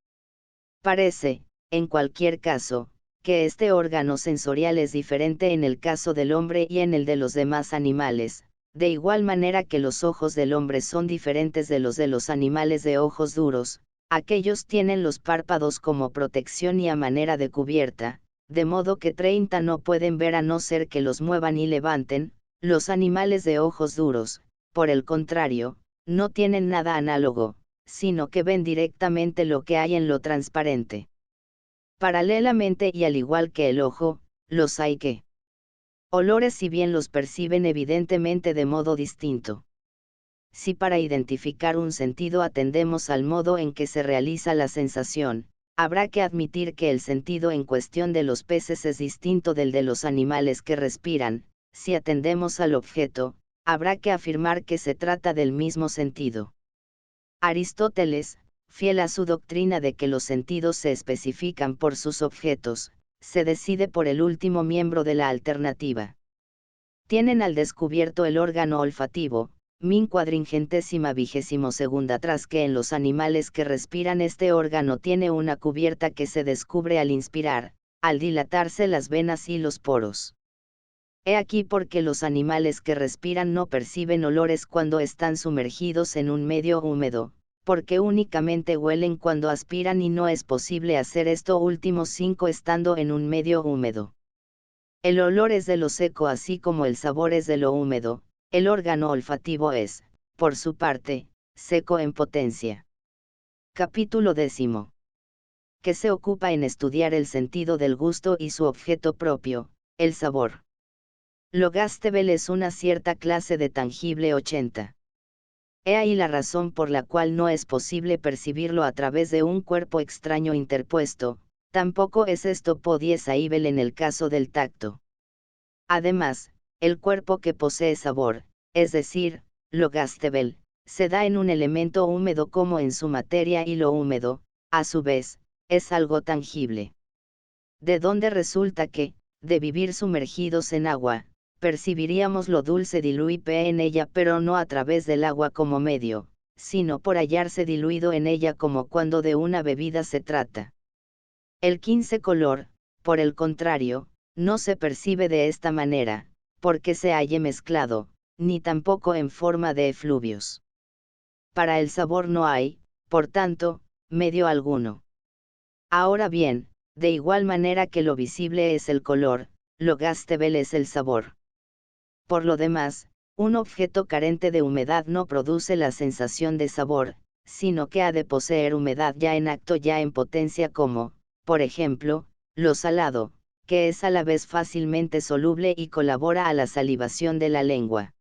Speaker 1: Parece, en cualquier caso, que este órgano sensorial es diferente en el caso del hombre y en el de los demás animales, de igual manera que los ojos del hombre son diferentes de los animales de ojos duros, aquellos tienen los párpados como protección y a manera de cubierta, de modo que 30 no pueden ver a no ser que los muevan y levanten. Los animales de ojos duros, por el contrario, no tienen nada análogo, sino que ven directamente lo que hay en lo transparente. Paralelamente y al igual que el ojo, los hay que olores si bien los perciben evidentemente de modo distinto. Si para identificar un sentido atendemos al modo en que se realiza la sensación, habrá que admitir que el sentido en cuestión de los peces es distinto del de los animales que respiran. Si atendemos al objeto, habrá que afirmar que se trata del mismo sentido. Aristóteles, fiel a su doctrina de que los sentidos se especifican por sus objetos, se decide por el último miembro de la alternativa. Tienen al descubierto el órgano olfativo, min 422, tras que en los animales que respiran este órgano tiene una cubierta que se descubre al inspirar, al dilatarse las venas y los poros. He aquí porque los animales que respiran no perciben olores cuando están sumergidos en un medio húmedo, porque únicamente huelen cuando aspiran y no es posible hacer esto último 5 estando en un medio húmedo. El olor es de lo seco así como el sabor es de lo húmedo. El órgano olfativo es, por su parte, seco en potencia. Capítulo 10. Que se ocupa en estudiar el sentido del gusto y su objeto propio, el sabor. Lo gustable es una cierta clase de tangible 80. He ahí la razón por la cual no es posible percibirlo a través de un cuerpo extraño interpuesto, tampoco es esto possible en el caso del tacto. Además, el cuerpo que posee sabor, es decir, lo gustable, se da en un elemento húmedo como en su materia y lo húmedo, a su vez, es algo tangible. De donde resulta que, de vivir sumergidos en agua, percibiríamos lo dulce diluido en ella pero no a través del agua como medio, sino por hallarse diluido en ella como cuando de una bebida se trata. El 15 color, por el contrario, no se percibe de esta manera, porque se halle mezclado, ni tampoco en forma de efluvios. Para el sabor no hay, por tanto, medio alguno. Ahora bien, de igual manera que lo visible es el color, lo gustable es el sabor. Por lo demás, un objeto carente de humedad no produce la sensación de sabor, sino que ha de poseer humedad ya en acto, ya en potencia como, por ejemplo, lo salado, que es a la vez fácilmente soluble y colabora a la salivación de la lengua.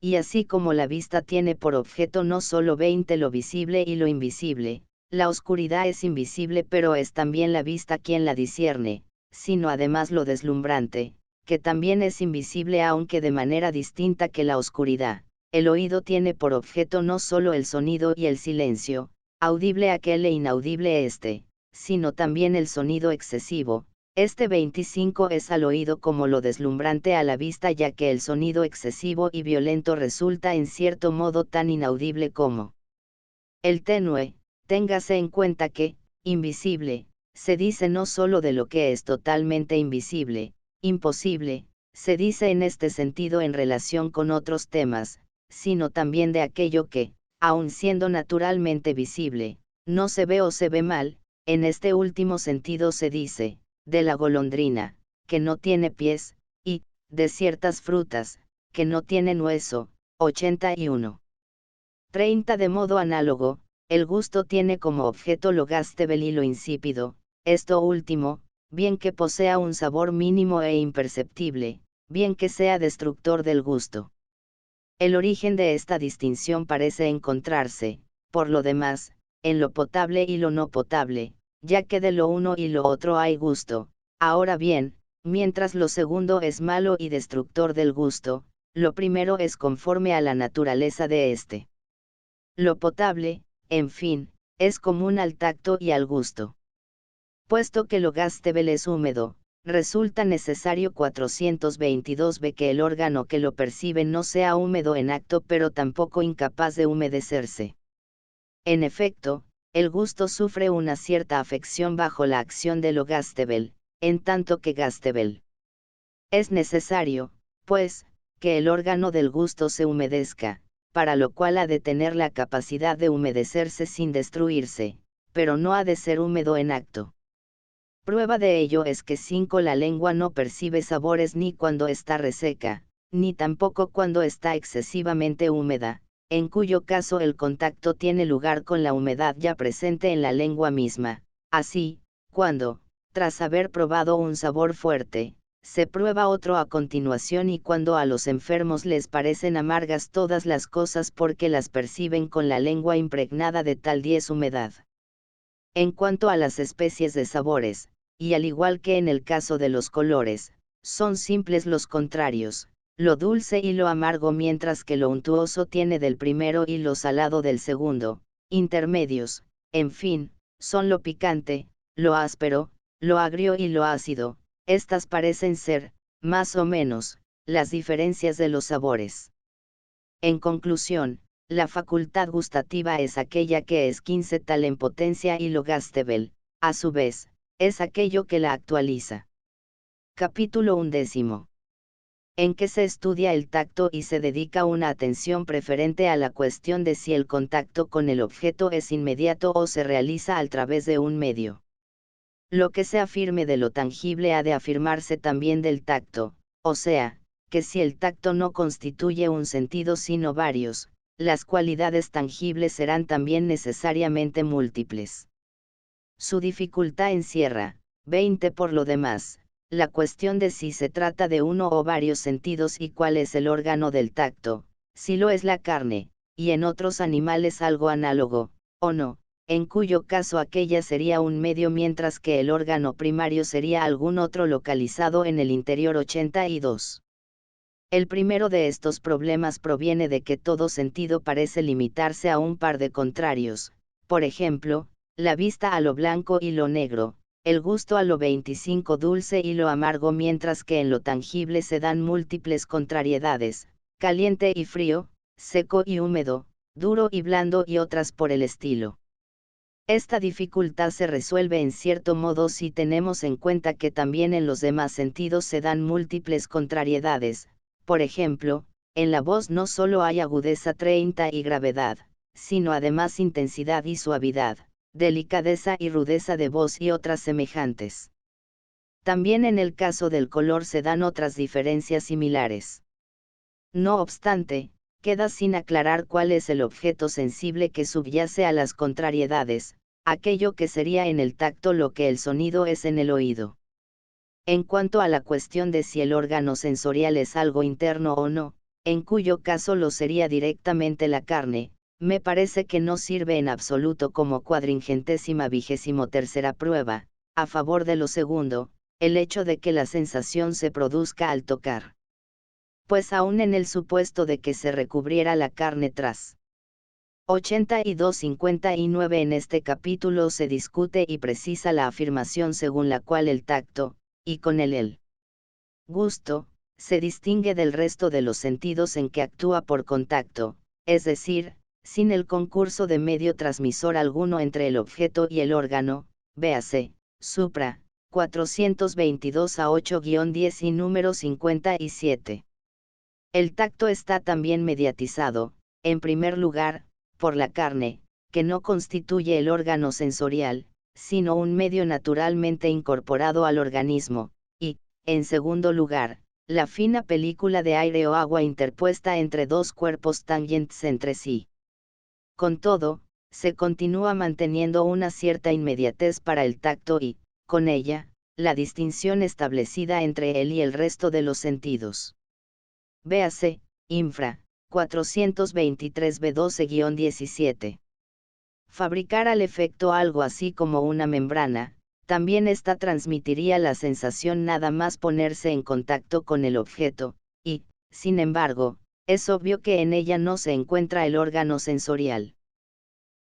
Speaker 1: Y así como la vista tiene por objeto no solo 20 lo visible y lo invisible, la oscuridad es invisible pero es también la vista quien la discierne, sino además lo deslumbrante, que también es invisible aunque de manera distinta que la oscuridad. El oído tiene por objeto no solo el sonido y el silencio, audible aquel e inaudible este, sino también el sonido excesivo. Este 25 es al oído como lo deslumbrante a la vista ya que el sonido excesivo y violento resulta en cierto modo tan inaudible como el tenue. Téngase en cuenta que, invisible, se dice no solo de lo que es totalmente invisible, imposible, se dice en este sentido en relación con otros temas, sino también de aquello que, aun siendo naturalmente visible, no se ve o se ve mal. En este último sentido se dice, de la golondrina, que no tiene pies, y, de ciertas frutas, que no tienen hueso. 81. 30. De modo análogo, el gusto tiene como objeto lo gustable y lo insípido, esto último, bien que posea un sabor mínimo e imperceptible, bien que sea destructor del gusto. El origen de esta distinción parece encontrarse, por lo demás, en lo potable y lo no potable, ya que de lo uno y lo otro hay gusto. Ahora bien, mientras lo segundo es malo y destructor del gusto, lo primero es conforme a la naturaleza de éste. Lo potable, en fin, es común al tacto y al gusto. Puesto que lo gustable es húmedo, resulta necesario 422b que el órgano que lo percibe no sea húmedo en acto pero tampoco incapaz de humedecerse. En efecto, el gusto sufre una cierta afección bajo la acción de lo gustable, en tanto que gustable. Es necesario, pues, que el órgano del gusto se humedezca, para lo cual ha de tener la capacidad de humedecerse sin destruirse, pero no ha de ser húmedo en acto. Prueba de ello es que 5. La lengua no percibe sabores ni cuando está reseca, ni tampoco cuando está excesivamente húmeda, en cuyo caso el contacto tiene lugar con la humedad ya presente en la lengua misma. Así, cuando, tras haber probado un sabor fuerte, se prueba otro a continuación y cuando a los enfermos les parecen amargas todas las cosas porque las perciben con la lengua impregnada de tal humedad. En cuanto a las especies de sabores, y al igual que en el caso de los colores, son simples los contrarios, lo dulce y lo amargo mientras que lo untuoso tiene del primero y lo salado del segundo, intermedios, en fin, son lo picante, lo áspero, lo agrio y lo ácido. Estas parecen ser, más o menos, las diferencias de los sabores. En conclusión, la facultad gustativa es aquella que es 15 tal en potencia y lo gustable, a su vez, es aquello que la actualiza. Capítulo 11. En que se estudia el tacto y se dedica una atención preferente a la cuestión de si el contacto con el objeto es inmediato o se realiza a través de un medio. Lo que se afirme de lo tangible ha de afirmarse también del tacto, o sea, que si el tacto no constituye un sentido sino varios, las cualidades tangibles serán también necesariamente múltiples. Su dificultad encierra, 20 por lo demás, la cuestión de si se trata de uno o varios sentidos y cuál es el órgano del tacto, si lo es la carne, y en otros animales algo análogo, o no, en cuyo caso aquella sería un medio mientras que el órgano primario sería algún otro localizado en el interior. 82. El primero de estos problemas proviene de que todo sentido parece limitarse a un par de contrarios, por ejemplo, la vista a lo blanco y lo negro, el gusto a lo 25 dulce y lo amargo mientras que en lo tangible se dan múltiples contrariedades, caliente y frío, seco y húmedo, duro y blando y otras por el estilo. Esta dificultad se resuelve en cierto modo si tenemos en cuenta que también en los demás sentidos se dan múltiples contrariedades, por ejemplo, en la voz no solo hay agudeza 30 y gravedad, sino además intensidad y suavidad, delicadeza y rudeza de voz y otras semejantes. También en el caso del color se dan otras diferencias similares. No obstante, queda sin aclarar cuál es el objeto sensible que subyace a las contrariedades, aquello que sería en el tacto lo que el sonido es en el oído. En cuanto a la cuestión de si el órgano sensorial es algo interno o no, en cuyo caso lo sería directamente la carne, me parece que no sirve en absoluto como 423ª prueba, a favor de lo segundo, el hecho de que la sensación se produzca al tocar. Pues aún en el supuesto de que se recubriera la carne tras 82-59 en este capítulo se discute y precisa la afirmación según la cual el tacto, y con él el gusto, se distingue del resto de los sentidos en que actúa por contacto, es decir, sin el concurso de medio transmisor alguno entre el objeto y el órgano, véase, supra, 422 a 8-10 y número 57. El tacto está también mediatizado, en primer lugar, por la carne, que no constituye el órgano sensorial, sino un medio naturalmente incorporado al organismo, y, en segundo lugar, la fina película de aire o agua interpuesta entre dos cuerpos tangentes entre sí. Con todo, se continúa manteniendo una cierta inmediatez para el tacto y, con ella, la distinción establecida entre él y el resto de los sentidos. Véase, infra, 423b12-17. Fabricar al efecto algo así como una membrana, también esta transmitiría la sensación nada más ponerse en contacto con el objeto, y, sin embargo, es obvio que en ella no se encuentra el órgano sensorial.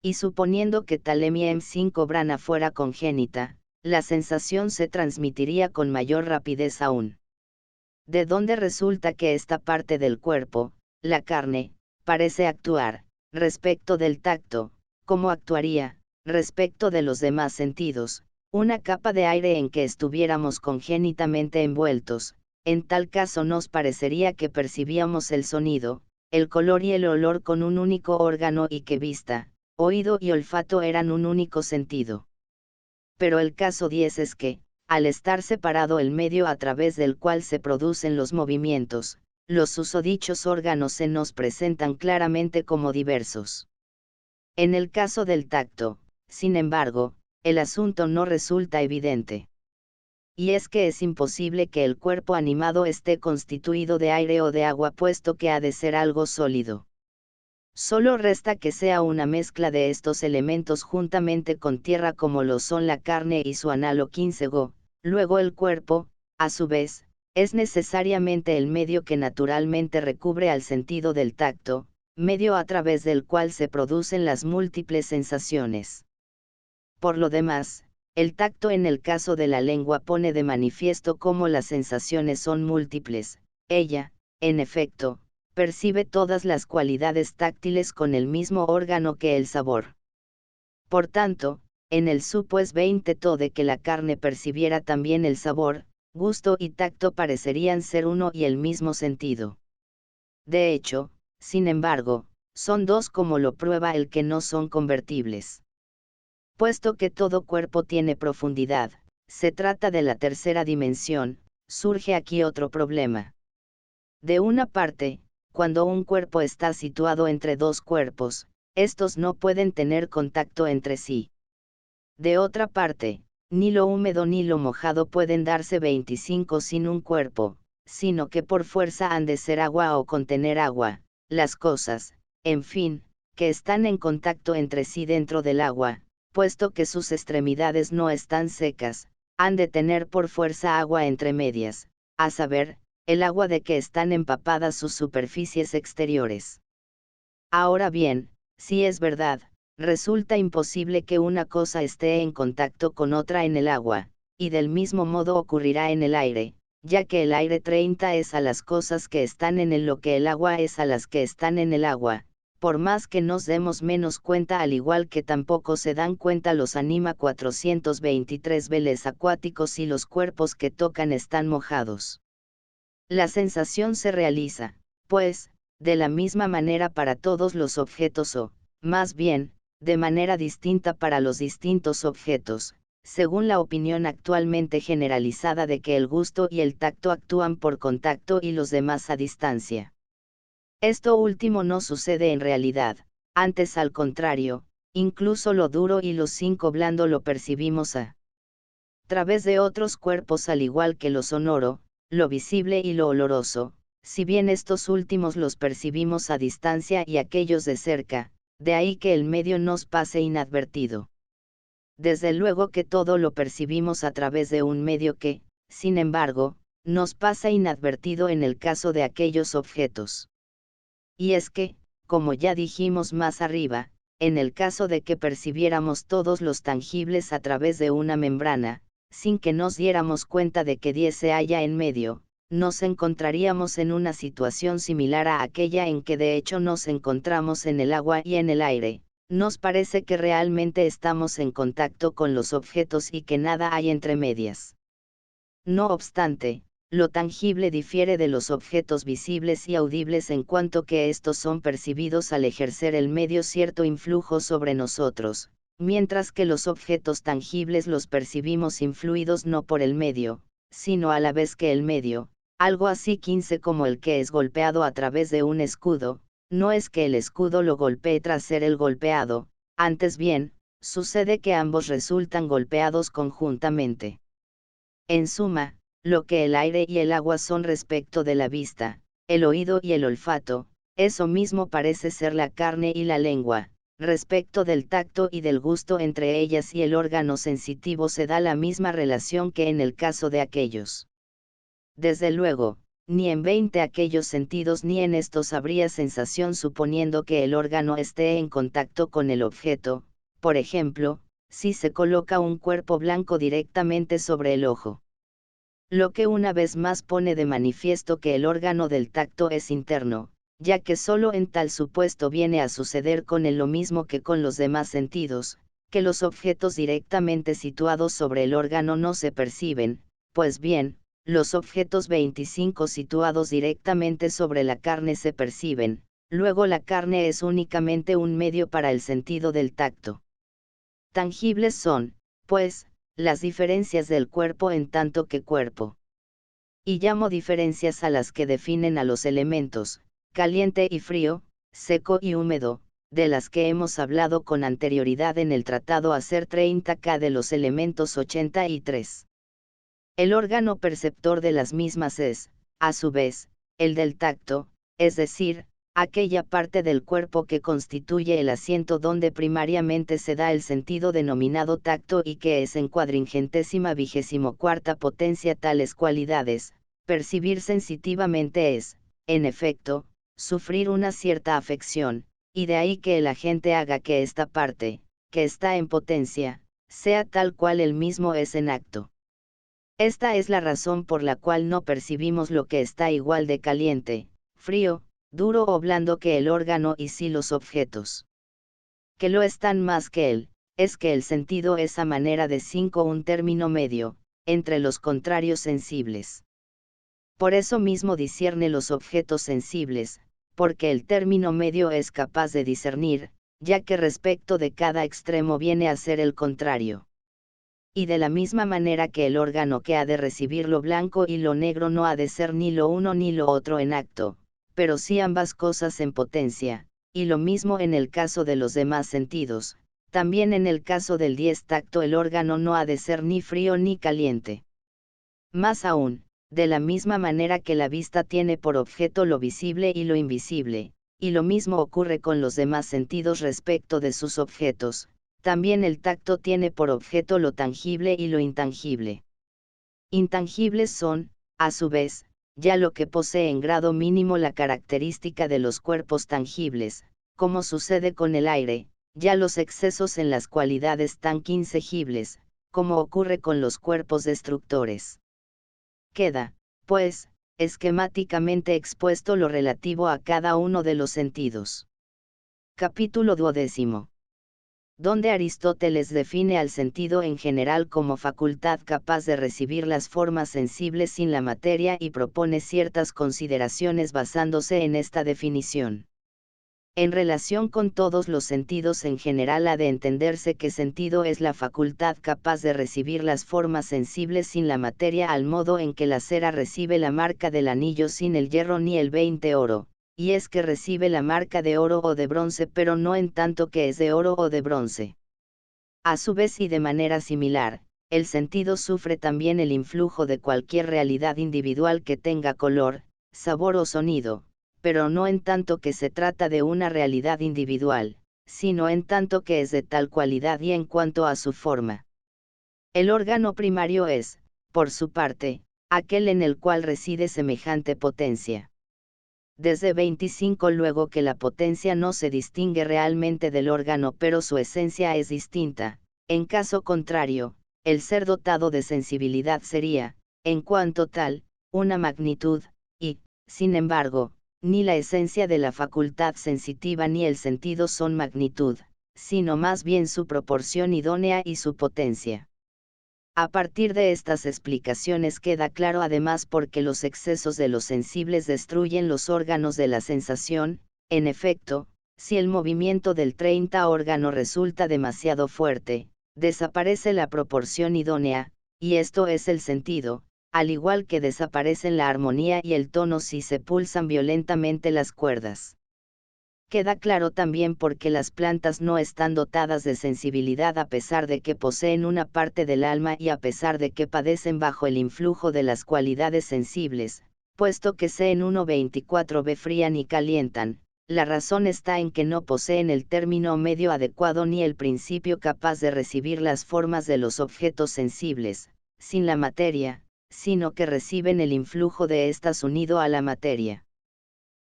Speaker 1: Y suponiendo que tal M5 brana fuera congénita, la sensación se transmitiría con mayor rapidez aún. De donde resulta que esta parte del cuerpo, la carne, parece actuar, respecto del tacto, como actuaría, respecto de los demás sentidos, una capa de aire en que estuviéramos congénitamente envueltos, en tal caso nos parecería que percibíamos el sonido, el color y el olor con un único órgano y que vista, oído y olfato eran un único sentido. Pero el caso 10 es que, al estar separado el medio a través del cual se producen los movimientos, los susodichos órganos se nos presentan claramente como diversos. En el caso del tacto, sin embargo, el asunto no resulta evidente. Y es que es imposible que el cuerpo animado esté constituido de aire o de agua puesto que ha de ser algo sólido. Solo resta que sea una mezcla de estos elementos juntamente con tierra como lo son la carne y su análogo quínsego. Luego el cuerpo, a su vez, es necesariamente el medio que naturalmente recubre al sentido del tacto, medio a través del cual se producen las múltiples sensaciones. Por lo demás, el tacto en el caso de la lengua pone de manifiesto cómo las sensaciones son múltiples. Ella, en efecto, percibe todas las cualidades táctiles con el mismo órgano que el sabor. Por tanto, en el supus 20 de que la carne percibiera también el sabor, gusto y tacto parecerían ser uno y el mismo sentido. De hecho, sin embargo, son dos como lo prueba el que no son convertibles. Puesto que todo cuerpo tiene profundidad, se trata de la tercera dimensión, surge aquí otro problema. De una parte, cuando un cuerpo está situado entre dos cuerpos, estos no pueden tener contacto entre sí. De otra parte, ni lo húmedo ni lo mojado pueden darse 25 sin un cuerpo, sino que por fuerza han de ser agua o contener agua, las cosas, en fin, que están en contacto entre sí dentro del agua, puesto que sus extremidades no están secas, han de tener por fuerza agua entre medias, a saber, el agua de que están empapadas sus superficies exteriores. Ahora bien, si es verdad, resulta imposible que una cosa esté en contacto con otra en el agua, y del mismo modo ocurrirá en el aire, ya que el aire 30 es a las cosas que están en él lo que el agua es a las que están en el agua, por más que nos demos menos cuenta al igual que tampoco se dan cuenta los anima 423 veles acuáticos y los cuerpos que tocan están mojados. La sensación se realiza, pues, de la misma manera para todos los objetos o, más bien, de manera distinta para los distintos objetos, según la opinión actualmente generalizada de que el gusto y el tacto actúan por contacto y los demás a distancia. Esto último no sucede en realidad, antes al contrario, incluso lo duro y lo cinco blando lo percibimos a través de otros cuerpos al igual que lo sonoro, lo visible y lo oloroso, si bien estos últimos los percibimos a distancia y aquellos de cerca, de ahí que el medio nos pase inadvertido. Desde luego que todo lo percibimos a través de un medio que, sin embargo, nos pasa inadvertido en el caso de aquellos objetos. Y es que, como ya dijimos más arriba, en el caso de que percibiéramos todos los tangibles a través de una membrana, sin que nos diéramos cuenta de que 10 se halla en medio, nos encontraríamos en una situación similar a aquella en que de hecho nos encontramos en el agua y en el aire. Nos parece que realmente estamos en contacto con los objetos y que nada hay entre medias. No obstante, lo tangible difiere de los objetos visibles y audibles en cuanto que estos son percibidos al ejercer el medio cierto influjo sobre nosotros, mientras que los objetos tangibles los percibimos influidos no por el medio, sino a la vez que el medio, algo así 15 como el que es golpeado a través de un escudo, no es que el escudo lo golpee tras ser el golpeado, antes bien, sucede que ambos resultan golpeados conjuntamente. En suma, lo que el aire y el agua son respecto de la vista, el oído y el olfato, eso mismo parece ser la carne y la lengua, respecto del tacto y del gusto entre ellas y el órgano sensitivo se da la misma relación que en el caso de aquellos. Desde luego, ni en 20 aquellos sentidos ni en estos habría sensación suponiendo que el órgano esté en contacto con el objeto, por ejemplo, si se coloca un cuerpo blanco directamente sobre el ojo. Lo que una vez más pone de manifiesto que el órgano del tacto es interno, ya que solo en tal supuesto viene a suceder con él lo mismo que con los demás sentidos, que los objetos directamente situados sobre el órgano no se perciben, pues bien, los objetos 25 situados directamente sobre la carne se perciben, luego la carne es únicamente un medio para el sentido del tacto. Tangibles son, pues, las diferencias del cuerpo en tanto que cuerpo. Y llamo diferencias a las que definen a los elementos, caliente y frío, seco y húmedo, de las que hemos hablado con anterioridad en el tratado Hacer 30K de los elementos 83. El órgano perceptor de las mismas es, a su vez, el del tacto, es decir, aquella parte del cuerpo que constituye el asiento donde primariamente se da el sentido denominado tacto y que es en 424ª potencia tales cualidades. Percibir sensitivamente es, en efecto, sufrir una cierta afección, y de ahí que el agente haga que esta parte, que está en potencia, sea tal cual él mismo es en acto. Esta es la razón por la cual no percibimos lo que está igual de caliente, frío, duro o blando que el órgano y sí los objetos. Que lo están más que él, es que el sentido es a manera de 5 un término medio, entre los contrarios sensibles. Por eso mismo discierne los objetos sensibles, porque el término medio es capaz de discernir, ya que respecto de cada extremo viene a ser el contrario. Y de la misma manera que el órgano que ha de recibir lo blanco y lo negro no ha de ser ni lo uno ni lo otro en acto, pero sí ambas cosas en potencia, y lo mismo en el caso de los demás sentidos, también en el caso del 10 tacto el órgano no ha de ser ni frío ni caliente. Más aún, de la misma manera que la vista tiene por objeto lo visible y lo invisible, y lo mismo ocurre con los demás sentidos respecto de sus objetos, también el tacto tiene por objeto lo tangible y lo intangible. Intangibles son, a su vez, ya lo que posee en grado mínimo la característica de los cuerpos tangibles, como sucede con el aire, ya los excesos en las cualidades tan intangibles, como ocurre con los cuerpos destructores. Queda, pues, esquemáticamente expuesto lo relativo a cada uno de los sentidos. Capítulo 12. Donde Aristóteles define al sentido en general como facultad capaz de recibir las formas sensibles sin la materia y propone ciertas consideraciones basándose en esta definición. En relación con todos los sentidos en general ha de entenderse que sentido es la facultad capaz de recibir las formas sensibles sin la materia al modo en que la cera recibe la marca del anillo sin el hierro ni el 20 oro, y es que recibe la marca de oro o de bronce pero no en tanto que es de oro o de bronce. A su vez y de manera similar, el sentido sufre también el influjo de cualquier realidad individual que tenga color, sabor o sonido, pero no en tanto que se trata de una realidad individual, sino en tanto que es de tal cualidad y en cuanto a su forma. El órgano primario es, por su parte, aquel en el cual reside semejante potencia. Desde 25 luego que la potencia no se distingue realmente del órgano pero su esencia es distinta, en caso contrario, el ser dotado de sensibilidad sería, en cuanto tal, una magnitud, y, sin embargo, ni la esencia de la facultad sensitiva ni el sentido son magnitud, sino más bien su proporción idónea y su potencia. A partir de estas explicaciones queda claro además por qué los excesos de los sensibles destruyen los órganos de la sensación. En efecto, si el movimiento del 30 órgano resulta demasiado fuerte, desaparece la proporción idónea, y esto es el sentido, al igual que desaparecen la armonía y el tono si se pulsan violentamente las cuerdas. Queda claro también por qué las plantas no están dotadas de sensibilidad a pesar de que poseen una parte del alma y a pesar de que padecen bajo el influjo de las cualidades sensibles, puesto que se en 1.24b frían y calientan. La razón está en que no poseen el término medio adecuado ni el principio capaz de recibir las formas de los objetos sensibles, sin la materia, sino que reciben el influjo de éstas unido a la materia.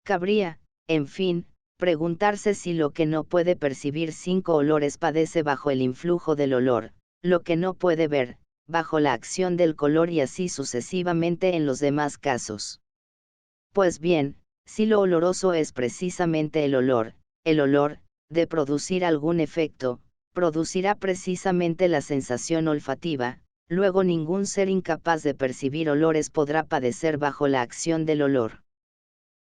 Speaker 1: Cabría, en fin, preguntarse si lo que no puede percibir 5 olores padece bajo el influjo del olor, lo que no puede ver, bajo la acción del color y así sucesivamente en los demás casos. Pues bien, si lo oloroso es precisamente el olor, de producir algún efecto, producirá precisamente la sensación olfativa, luego ningún ser incapaz de percibir olores podrá padecer bajo la acción del olor.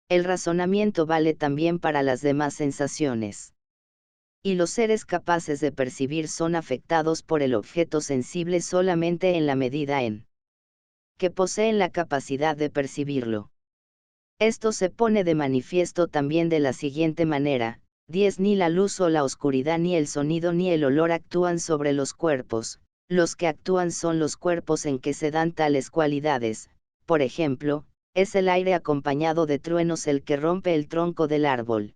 Speaker 1: El razonamiento vale también para las demás sensaciones. Y los seres capaces de percibir son afectados por el objeto sensible solamente en la medida en que poseen la capacidad de percibirlo. Esto se pone de manifiesto también de la siguiente manera: 10 Ni la luz o la oscuridad ni el sonido ni el olor actúan sobre los cuerpos, los que actúan son los cuerpos en que se dan tales cualidades. Por ejemplo, es el aire acompañado de truenos el que rompe el tronco del árbol.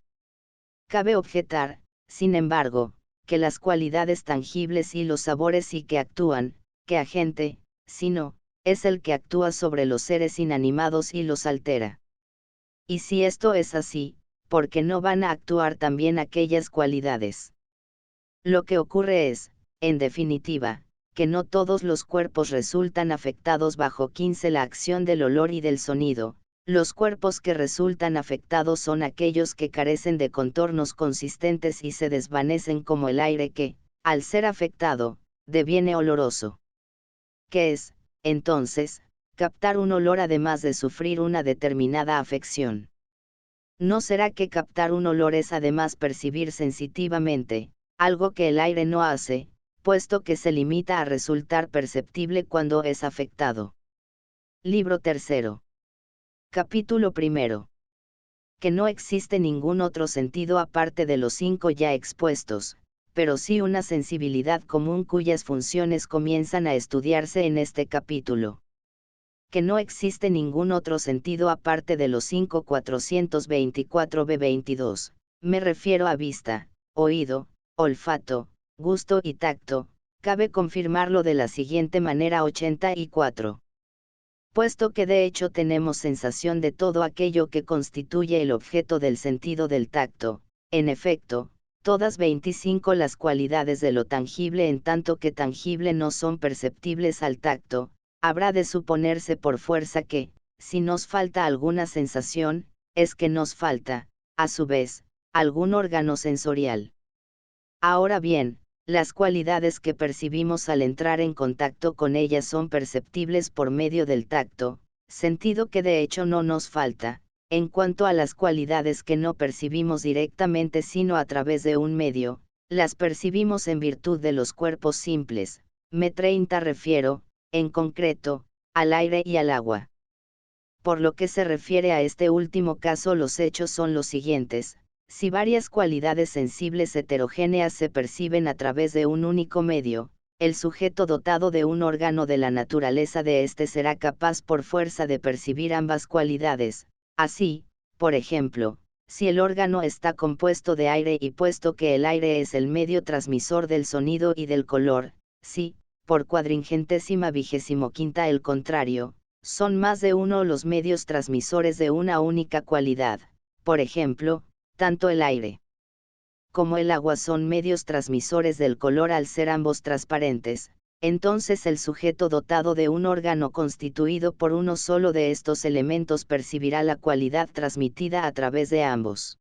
Speaker 1: Cabe objetar, sin embargo, que las cualidades tangibles y los sabores sí que actúan, que agente, sino, es el que actúa sobre los seres inanimados y los altera. Y si esto es así, ¿por qué no van a actuar también aquellas cualidades? Lo que ocurre es, en definitiva, que no todos los cuerpos resultan afectados bajo 15 la acción del olor y del sonido. Los cuerpos que resultan afectados son aquellos que carecen de contornos consistentes y se desvanecen como el aire que, al ser afectado, deviene oloroso. ¿Qué es, entonces, captar un olor además de sufrir una determinada afección? ¿No será que captar un olor es además percibir sensitivamente, algo que el aire no hace, puesto que se limita a resultar perceptible cuando es afectado? Libro tercero. Capítulo primero. Que no existe ningún otro sentido aparte de los 5 ya expuestos, pero sí una sensibilidad común cuyas funciones comienzan a estudiarse en este capítulo. Que no existe ningún otro sentido aparte de los 5 424b22, me refiero a vista, oído, olfato, gusto y tacto. Cabe confirmarlo de la siguiente manera: 84. Puesto que de hecho tenemos sensación de todo aquello que constituye el objeto del sentido del tacto, en efecto, todas 25 las cualidades de lo tangible en tanto que tangible no son perceptibles al tacto, habrá de suponerse por fuerza que, si nos falta alguna sensación, es que nos falta, a su vez, algún órgano sensorial. Ahora bien, las cualidades que percibimos al entrar en contacto con ellas son perceptibles por medio del tacto, sentido que de hecho no nos falta. En cuanto a las cualidades que no percibimos directamente sino a través de un medio, las percibimos en virtud de los cuerpos simples. Me 30 refiero, en concreto, al aire y al agua. Por lo que se refiere a este último caso, los hechos son los siguientes. Si varias cualidades sensibles heterogéneas se perciben a través de un único medio, el sujeto dotado de un órgano de la naturaleza de éste será capaz por fuerza de percibir ambas cualidades. Así, por ejemplo, si el órgano está compuesto de aire y puesto que el aire es el medio transmisor del sonido y del color, si, por 425 el contrario, son más de uno los medios transmisores de una única cualidad, por ejemplo, tanto el aire como el agua son medios transmisores del color al ser ambos transparentes, entonces el sujeto dotado de un órgano constituido por uno solo de estos elementos percibirá la cualidad transmitida a través de ambos.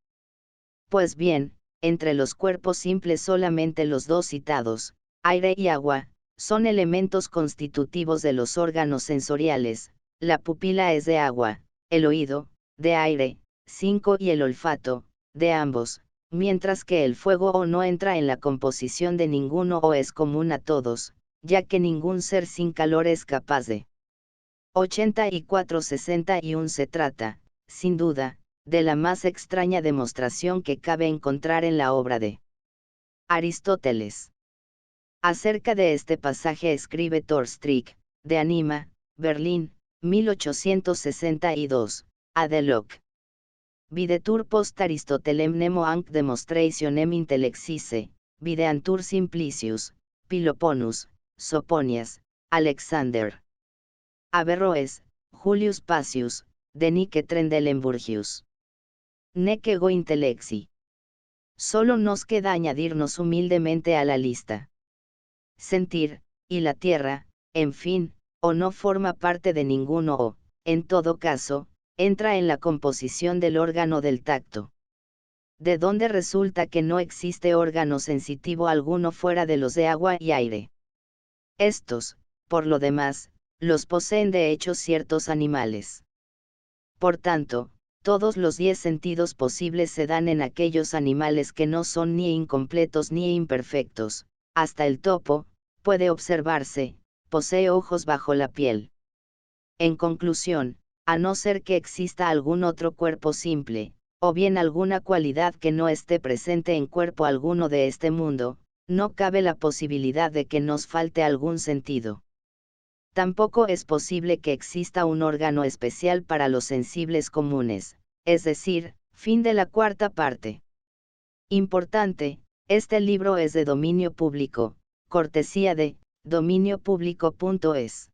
Speaker 1: Pues bien, entre los cuerpos simples solamente los dos citados, aire y agua, son elementos constitutivos de los órganos sensoriales. La pupila es de agua, el oído, de aire, 5 y el olfato, de ambos, mientras que el fuego o no entra en la composición de ninguno o es común a todos, ya que ningún ser sin calor es capaz de. 84-61 Se trata, sin duda, de la más extraña demostración que cabe encontrar en la obra de Aristóteles. Acerca de este pasaje escribe Thorstrick, de Anima, Berlín, 1862, Adeloc. Videtur post Aristotelem nemo anc demonstrationem intellexisse, videantur Simplicius, Piloponus, Soponias, Alexander. Averroes, Julius Pacius, Denique Trendelenburgius. Nec ego intellexi. Solo nos queda añadirnos humildemente a la lista. Sentir, y la tierra, en fin, o no forma parte de ninguno o, en todo caso, entra en la composición del órgano del tacto. De donde resulta que no existe órgano sensitivo alguno fuera de los de agua y aire. Estos, por lo demás, los poseen de hecho ciertos animales. Por tanto, todos los 10 sentidos posibles se dan en aquellos animales que no son ni incompletos ni imperfectos. Hasta el topo, puede observarse, posee ojos bajo la piel. En conclusión, a no ser que exista algún otro cuerpo simple, o bien alguna cualidad que no esté presente en cuerpo alguno de este mundo, no cabe la posibilidad de que nos falte algún sentido. Tampoco es posible que exista un órgano especial para los sensibles comunes, es decir, fin de la cuarta parte. Importante, este libro es de dominio público, cortesía de dominiopublico.es.